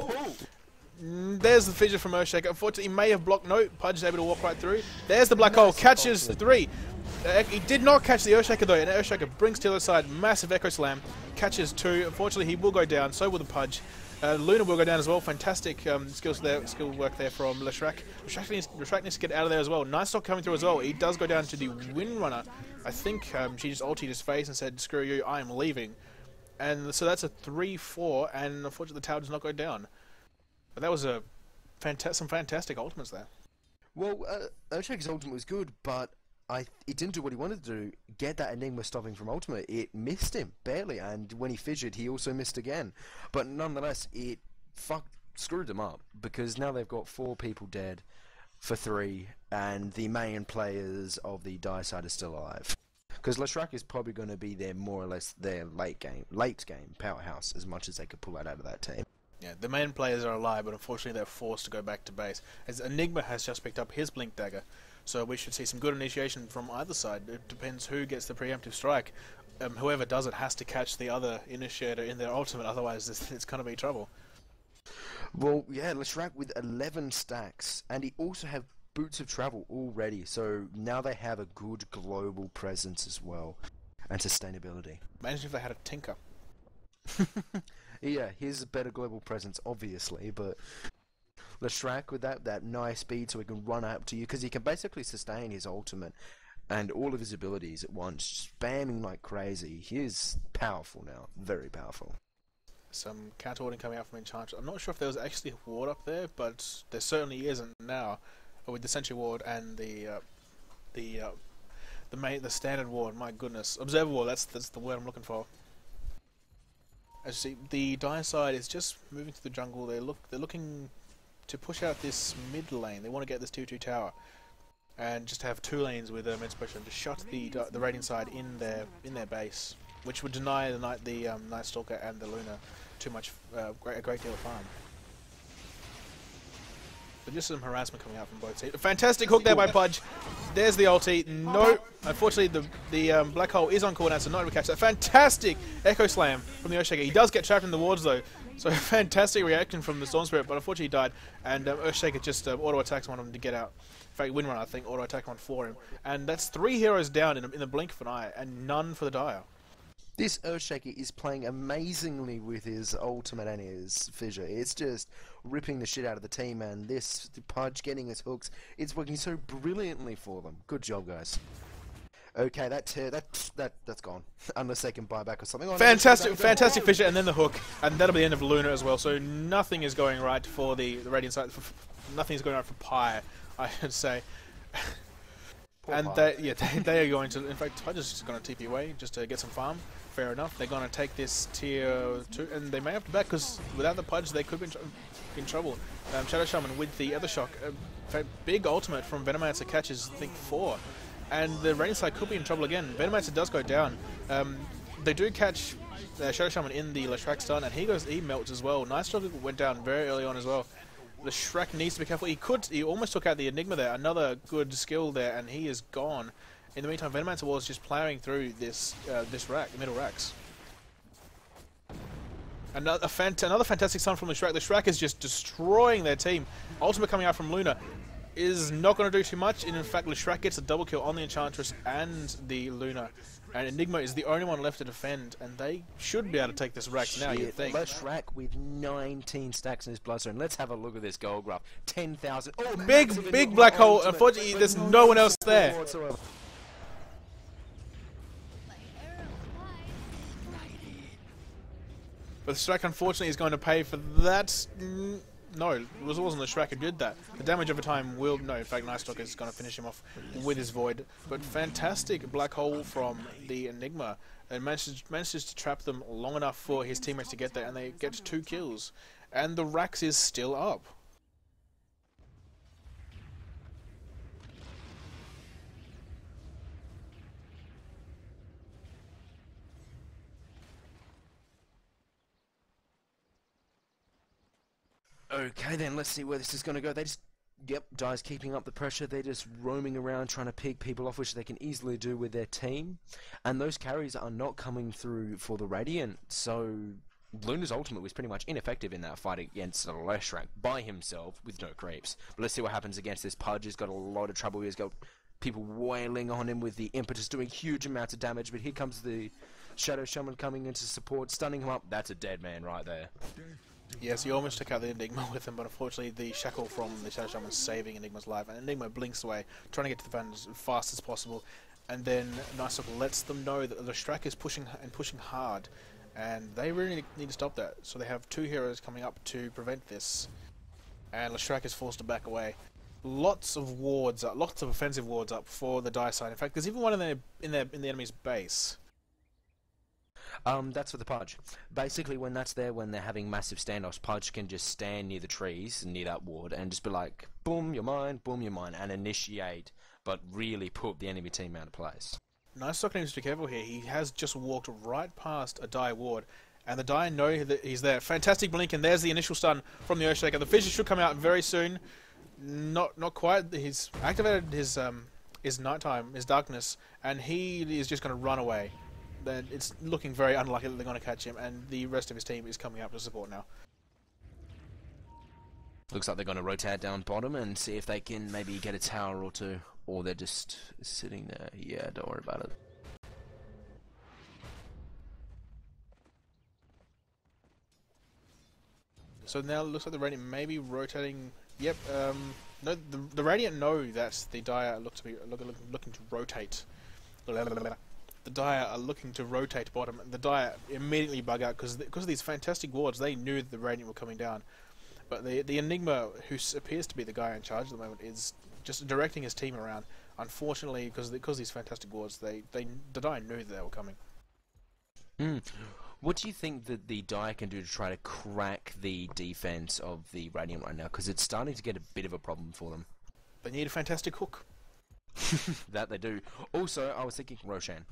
A: There's the fissure from Earthshaker. Unfortunately, he may have blocked. No, Pudge is able to walk right through. There's the black hole. Catches 3. He did not catch the Earthshaker though, and Earthshaker brings to the other side, massive Echo Slam, catches 2. Unfortunately, he will go down, so will the Pudge. Luna will go down as well. Fantastic skill work there from Leshrac. Leshrac needs to get out of there as well. Nice Stock coming through as well. He does go down to the Windrunner. I think she just ulted his face and said, "Screw you, I am leaving." And so that's a 3-4, and unfortunately the tower does not go down. But that was some fantastic ultimates there.
B: Well, Earthshaker's ultimate was good, but it didn't do what he wanted to do, get that Enigma stopping from ultimate. It missed him, barely, and when he fissured, he also missed again. But nonetheless, it screwed them up, because now they've got 4 people dead for 3, and the main players of the Dire side are still alive. Because Leshrac is probably going to be more or less their late game powerhouse, as much as they could pull out of that team.
A: Yeah, the main players are alive, but unfortunately they're forced to go back to base, as Enigma has just picked up his Blink Dagger. So we should see some good initiation from either side. It depends who gets the preemptive strike. Whoever does it has to catch the other initiator in their ultimate, otherwise it's going to be trouble.
B: Well, yeah, Leshrac with 11 stacks, and he also have Boots of Travel already, so now they have a good global presence as well, and sustainability.
A: Imagine if they had a Tinker.
B: Yeah, here's a better global presence, obviously, but Leshrac with that nice speed so he can run up to you, because he can basically sustain his ultimate and all of his abilities at once, spamming like crazy. He is powerful now, very powerful.
A: Some counter warding coming out from Enchantress. I'm not sure if there was actually a ward up there, but there certainly isn't now, with the Sentry ward and the standard ward. My goodness, Observer ward. That's the word I'm looking for. As you see, the Dire side is just moving to the jungle. They're looking to push out this mid lane. They want to get this 2-2 tower, and just have 2 lanes with immense pressure to shut the Radiant side in their base, which would deny the Night Stalker and the Luna a great deal of farm. But just some harassment coming out from both teams. A fantastic hook there by Pudge. There's the ulti. No, unfortunately the Black Hole is on cooldown, so not able to catch that. Fantastic Echo Slam from the Earthshaker. He does get trapped in the wards though, so fantastic reaction from the Storm Spirit, but unfortunately he died, and Earthshaker just auto-attacks one of them to get out. In fact, Windrunner, I think, auto-attack one for him. And that's 3 heroes down in the blink of an eye, and none for the Dire.
B: This Earthshaker is playing amazingly with his ultimate and his fissure. It's just ripping the shit out of the team, and this Pudge getting his hooks, it's working so brilliantly for them. Good job, guys. Okay, that's gone. Unless they can buy back or something.
A: Fantastic fissure, and then the hook, and that'll be the end of Luna as well. So nothing is going right for the Radiant side. Nothing is going right for Pi, I should say. And they are going to. In fact, Pudge is just going to TP away just to get some farm. Fair enough. They're going to take this tier 2, and they may have to back, because without the Pudge, they could be in trouble. Shadow Shaman with the other shock. Big ultimate from Venomancer catches, I think, 4. And the Radiant side could be in trouble again. Venomancer does go down. They do catch Shadow Shaman in the Leshrac stun, and he melts as well. Nice Struggle went down very early on as well. Leshrac needs to be careful. He almost took out the Enigma there. Another good skill there, and he is gone. In the meantime, Venomancer was just ploughing through this middle racks. Another fantastic stun from Leshrac. Leshrac is just destroying their team. Ultimate coming out from Luna is not going to do too much. And in fact, Leshrac gets a double kill on the Enchantress and the Luna. And Enigma is the only one left to defend, and they should be able to take this rack now, you'd think.
B: Leshrac with 19 stacks in his Bloodstone. Let's have a look at this gold graph. 10,000. Oh,
A: big black hole. Unfortunately, there's no one else there. But Leshrac, unfortunately, is going to pay for that. No, it wasn't Leshrac who did that. The damage over time will... No, in fact, Nighthawk is going to finish him off with his Void. But fantastic black hole from the Enigma. And manages to trap them long enough for his teammates to get there, and they get 2 kills. And the Rax is still up.
B: Okay then, let's see where this is going to go. They just, Dire's keeping up the pressure. They're just roaming around trying to pick people off, which they can easily do with their team. And those carries are not coming through for the Radiant, so Luna's ultimate was pretty much ineffective in that fight against Leshrac by himself with no creeps. But let's see what happens against this Pudge. He's got a lot of trouble. He's got people wailing on him with the impetus, doing huge amounts of damage. But here comes the Shadow Shaman coming into support, stunning him up. That's a dead man right there.
A: Yes, he almost took out the Enigma with him, but unfortunately the shackle from the Shadow Shaman is saving Enigma's life, and Enigma blinks away, trying to get to the van as fast as possible, and then RoyTucker lets them know that the Strack is pushing hard, and they really need to stop that. So they have 2 heroes coming up to prevent this, and Lestrak is forced to back away. Lots of wards, lots of offensive wards up for the Dire side. In fact, there's even one in the enemy's base.
B: That's for the Pudge. Basically, when they're having massive standoffs, Pudge can just stand near the trees, near that ward, and just be like, boom, you're mine, and initiate, but really put the enemy team out of place.
A: RoyTucker needs to be careful here. He has just walked right past a Dire ward, and the Dire know that he's there. Fantastic blink, and there's the initial stun from the Earthshaker. The Fissure should come out very soon. Not quite. He's activated his nighttime, his darkness, and he is just going to run away. Then it's looking very unlikely that they're going to catch him, and the rest of his team is coming up to support now.
B: Looks like they're going to rotate down bottom and see if they can maybe get a tower or 2, or they're just sitting there. Yeah, don't worry about it.
A: So now it looks like the Radiant may be rotating. Yep. No, the Radiant know that the Dire look to be looking to rotate. The Dire are looking to rotate bottom. The Dire immediately bug out because of these fantastic wards. They knew that the Radiant were coming down, but the Enigma, who appears to be the guy in charge at the moment, is just directing his team around. Unfortunately, because of these fantastic wards, the Dire knew that they were coming.
B: What do you think that the Dire can do to try to crack the defense of the Radiant right now? Because it's starting to get a bit of a problem for them.
A: They need a fantastic hook.
B: That they do. Also, I was thinking Roshan.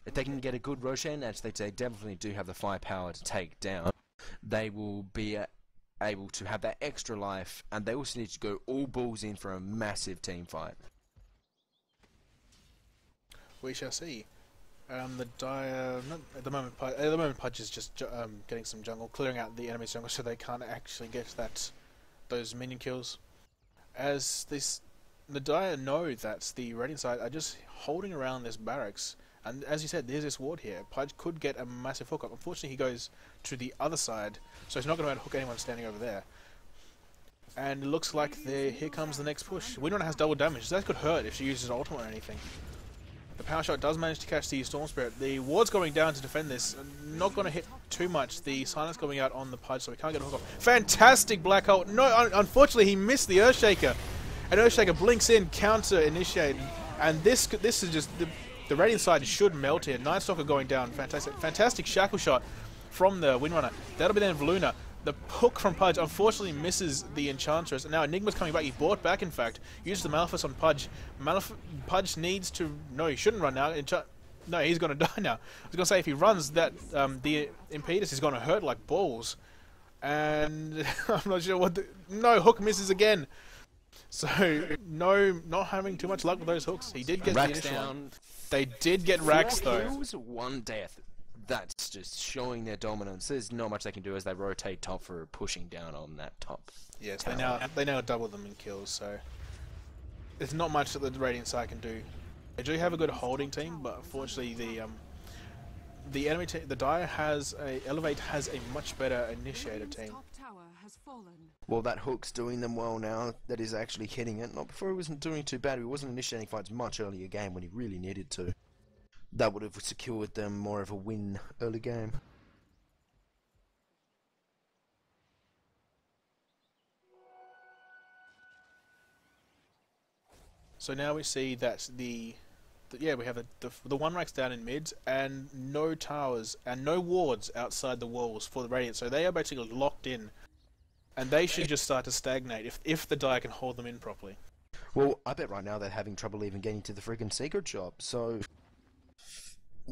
B: If they can get a good Roshan, as they definitely do have the firepower to take down, they will be able to have that extra life, and they also need to go all balls in for a massive team fight.
A: We shall see. The Dire, at the moment, Pudge is just getting some jungle, clearing out the enemy's jungle, so they can't actually get those minion kills. As the Dire know that the Radiant side are just holding around this barracks, and as you said, there's this ward here. Pudge could get a massive hook up. Unfortunately, he goes to the other side, so he's not going to hook anyone standing over there. And it looks like here comes the next push. Windrunner has double damage, so that could hurt if she uses ultimate or anything. The power shot does manage to catch the Storm Spirit. The ward's going down to defend this. Not going to hit too much. The silence going out on the Pudge, so we can't get a hook off. Fantastic black hole. No, unfortunately, he missed the Earthshaker. And Earthshaker blinks in, counter initiated, and this is just the Radiant side should melt here. RoyTucker going down. Fantastic shackle shot from the Windrunner. That'll be then Valuna. The hook from Pudge unfortunately misses the Enchantress, and now Enigma's coming back. He bought back, in fact. Uses the Malefice on Pudge. Pudge needs to... No, he shouldn't run now. No, he's going to die now. I was going to say, if he runs, that the Impedus is going to hurt like balls. And I'm not sure what the... No, hook misses again. So, no, not having too much luck with those hooks. He did get the initial one. They did get racks, though.
B: 4 kills, 1 death. That's just showing their dominance. There's not much they can do as they rotate top for pushing down on that top. Yes,
A: they now double them in kills, so there's not much that the Radiant side can do. They do have a good holding team, but unfortunately the enemy team, the Dire Elevate has a much better initiator team.
B: Well, that hook's doing them well now. That is actually hitting it. Not before he wasn't doing too bad. He wasn't initiating fights much earlier game when he really needed to. That would have secured them more of a win early game.
A: So now we see that we have the one racks down in mid and no towers and no wards outside the walls for the Radiant. So they are basically locked in, and they should just start to stagnate if the Dire can hold them in properly.
B: Well, I bet right now they're having trouble even getting to the freaking secret shop. So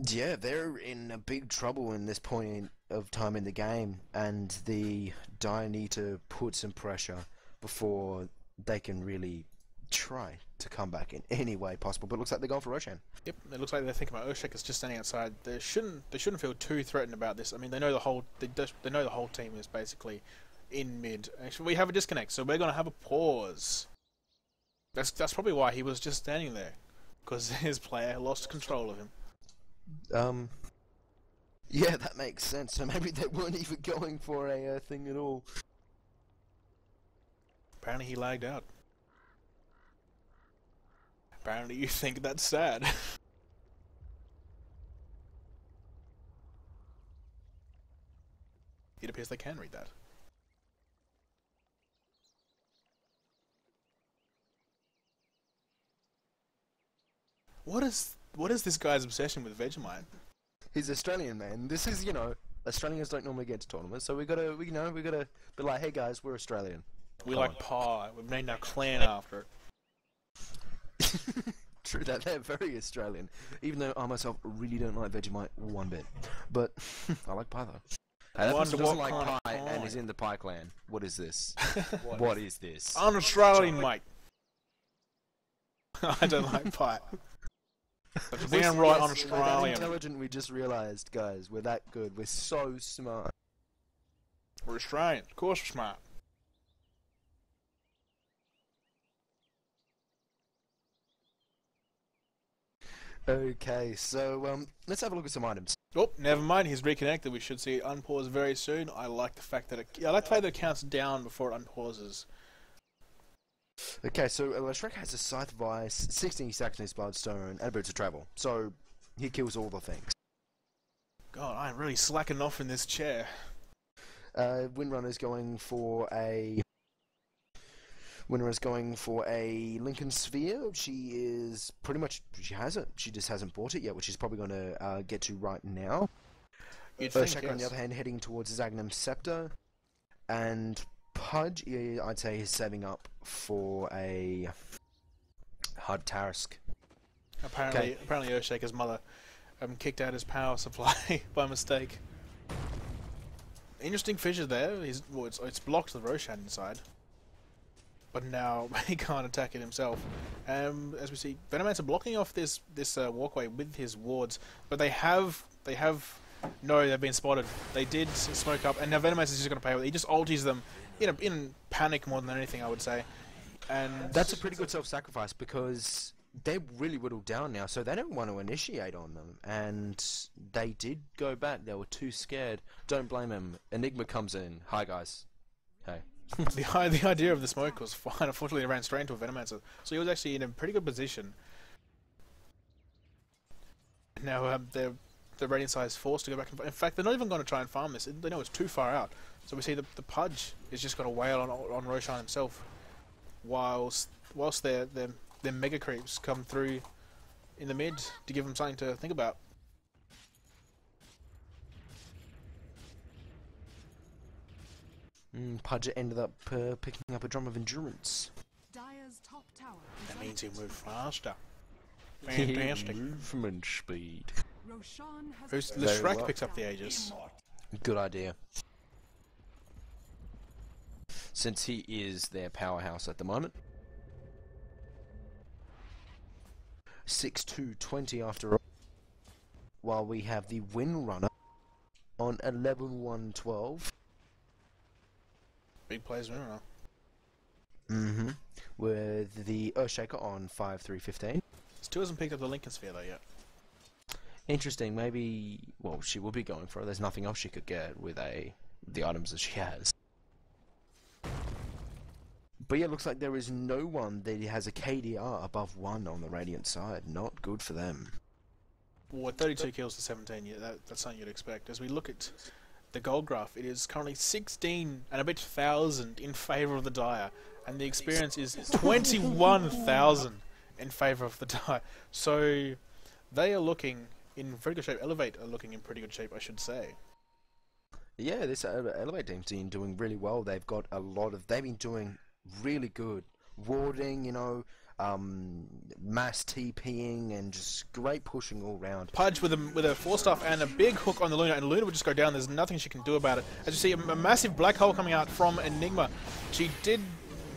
B: yeah, they're in a big trouble in this point of time in the game, and the Dire need to put some pressure before they can really try to come back in any way possible. But it looks like they're going for Roshan. Yep,
A: it looks like they're thinking about Earthshaker's just standing outside. They shouldn't feel too threatened about this. I mean, they know the whole team is basically in mid. Actually, we have a disconnect, so we're going to have a pause. That's probably why he was just standing there, because his player lost control of him.
B: Yeah, that makes sense. So maybe they weren't even going for a thing at all.
A: Apparently he lagged out. Apparently you think that's sad. It appears they can read that. What is this guy's obsession with Vegemite?
B: He's Australian, man. This is, Australians don't normally get to tournaments, so we gotta be like, hey guys, we're Australian.
A: We like pie. We've named our clan after it.
B: True that, they're very Australian. Even though I myself really don't like Vegemite one bit. But I like pie though. That person doesn't like pie and is in the pie clan. What is this? What is this?
A: I'm Australian, mate. I don't like pie. But being right on
B: We're that
A: Australian.
B: intelligent, we just realised, guys. We're that good. We're so smart.
A: We're Australian. Of course we're smart.
B: Okay, so let's have a look at some items.
A: Oh, never mind. He's reconnected. We should see it unpause very soon. I like the fact that I like the fact that it counts down before it unpauses.
B: Okay, so Shrek has a Scythe of Ice, 16 Saxony Bloodstone, and a Boots of Travel. So he kills all the things.
A: God, I'm really slacking off in this chair.
B: Windrunner's going for a Lincoln Sphere. She is pretty much, she has it. She just hasn't bought it yet, which she's probably going to get to right now. Shaka, on the other hand, heading towards his Agnum Scepter. And Pudge, I'd say, is saving up for a Hard Tarisk.
A: Apparently Oshaka's mother kicked out his power supply by mistake. Interesting fissure there. It's blocked the Roshan inside. But now he can't attack it himself. As we see, Venomancer blocking off this walkway with his wards, but they've been spotted. They did smoke up, and now Venomancer's just going to pay with it. He just ulties them in panic more than anything, I would say. And
B: that's a pretty good self-sacrifice because they're really whittled down now, so they don't want to initiate on them. And they did go back. They were too scared. Don't blame him. Enigma comes in. Hi, guys. Hey.
A: The idea of the smoke was fine. Unfortunately, it ran straight into a Venomancer, so he was actually in a pretty good position. Now the Radiant Side is forced to go back. In fact, they're not even going to try and farm this. They know it's too far out. So we see the Pudge is just going to wail on Roshan himself, whilst their mega creeps come through in the mid to give them something to think about.
B: Pudge ended up picking up a Drum of Endurance.
C: Dire's top tower
A: That means he moved faster. Fantastic.
B: Movement speed.
C: Roshan has
A: The Shrek picks up the Aegis.
B: Good idea. Since he is their powerhouse at the moment. 6-2-20 after all. While we have the Windrunner on 11-1-12.
A: Big plays winner.
B: Mm-hmm. With the Earthshaker on 5-3-15.
A: Still hasn't picked up the Lincoln Sphere though yet.
B: Interesting. Maybe, well, she will be going for it. There's nothing else she could get with the items that she has. But yeah, it looks like there is no one that has a KDR above 1 on the Radiant side. Not good for them.
A: Well, 32 kills to 17, yeah, that's something you'd expect. As we look at the gold graph, it is currently 16 and a bit thousand in favour of the Dire, and the experience is 21,000 in favour of the Dire. So they are looking in very good shape. Elevate are looking in pretty good shape, I should say.
B: Yeah, this Elevate team's been doing really well. They've got they've been doing really good warding, mass TPing and just great pushing all round.
A: Pudge with a 4-staff and a big hook on the Luna, and Luna would just go down. There's nothing she can do about it. As you see, a massive black hole coming out from Enigma. She did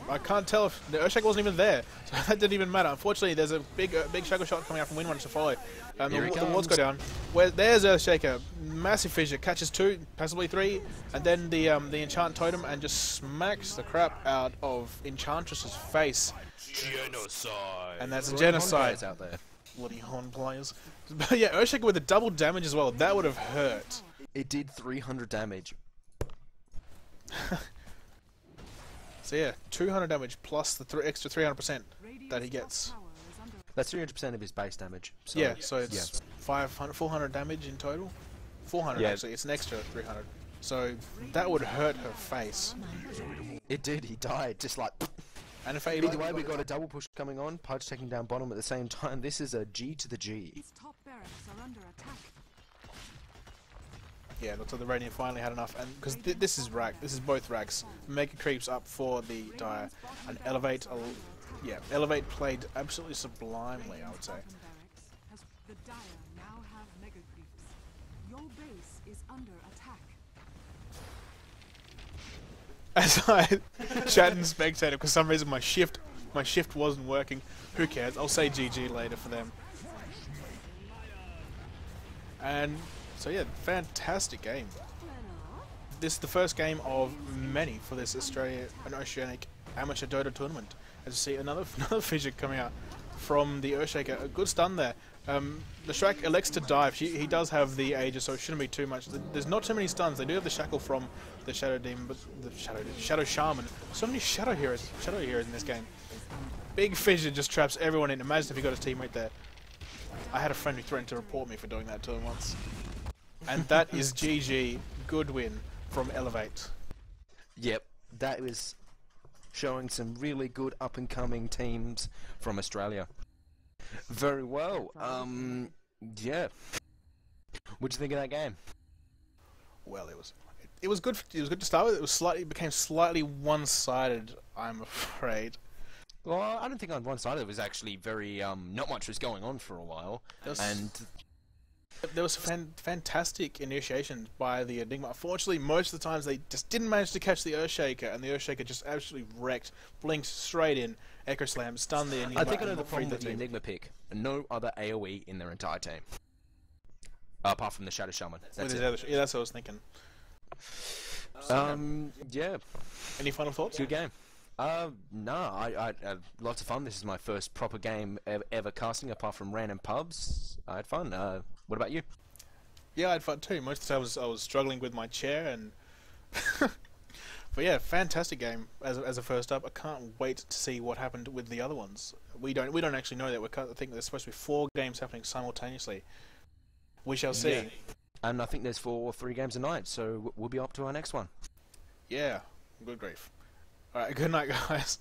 A: I can't tell if the Earthshaker wasn't even there, so that didn't even matter. Unfortunately, there's a big Shackle Shot coming out from Windrunner to follow. The wards go down. There's Earthshaker, massive fissure, catches 2, possibly 3, and then the Enchant Totem and just smacks the crap out of Enchantress's face.
B: Genocide.
A: And that's a genocide.
B: Out there.
A: Bloody Horn players. But yeah, Earthshaker with the double damage as well. That would have hurt.
B: It did 300 damage.
A: So yeah, 200 damage plus the extra 300% that he gets.
B: That's 300% of his base damage. So
A: Yeah, so it's 400 damage in total. 400 actually. It's an extra 300. So that would hurt her face.
B: It did. He died just like.
A: And if
B: Either way, we got a double push coming on. Pudge taking down bottom at the same time. This is a G to the G.
C: His top barracks are under attack.
A: Yeah, looks like the Radiant finally had enough, and because this is rack, this is both racks. Mega creeps up for the Dire, and Elevate, Elevate played absolutely sublimely, I would say.
C: The Dire now have mega creeps. Your base is under attack.
A: As I chat and spectator, because for some reason my shift wasn't working. Who cares? I'll say GG later for them. And so yeah, fantastic game. This is the first game of many for this Australia and Oceanic Amateur Dota Tournament. As you see, another fissure coming out from the Earthshaker. A good stun there. The Shrek elects to dive. He does have the Aegis, so it shouldn't be too much. There's not too many stuns. They do have the Shackle from the Shadow Demon, but the Shadow Shaman. So many Shadow heroes in this game. Big fissure just traps everyone in. Imagine if he got his teammate there. I had a friend who threatened to report me for doing that to him once. And that is GG. Good win from Elevate.
B: Yep, that was showing some really good up-and-coming teams from Australia. Very well. Yeah. What'd you think of that game?
A: Well, it was good. It was good to start with. It became slightly one-sided, I'm afraid.
B: Well, I don't think on one side it was actually very not much was going on for a while, and
A: there was fantastic initiation by the Enigma. Unfortunately, most of the times they just didn't manage to catch the Earthshaker, and the Earthshaker just absolutely wrecked, blinked straight in, Echo Slam, stunned the Enigma.
B: I think I know the problem with the Enigma pick. No other AoE in their entire team, apart from the Shadow Shaman. That's it.
A: Yeah, that's what I was thinking.
B: Yeah.
A: Any final thoughts?
B: Good game. No, I had lots of fun. This is my first proper game ever casting, apart from random pubs. I had fun. What about you?
A: Yeah, I had fun too. Most of the time I was struggling with my chair, and but yeah, fantastic game as a first up. I can't wait to see what happened with the other ones. We don't actually know that. I think there's supposed to be 4 games happening simultaneously. We shall see.
B: Yeah. And I think there's 4 or 3 games a night, so we'll be up to our next one.
A: Yeah, good grief. Alright, good night guys.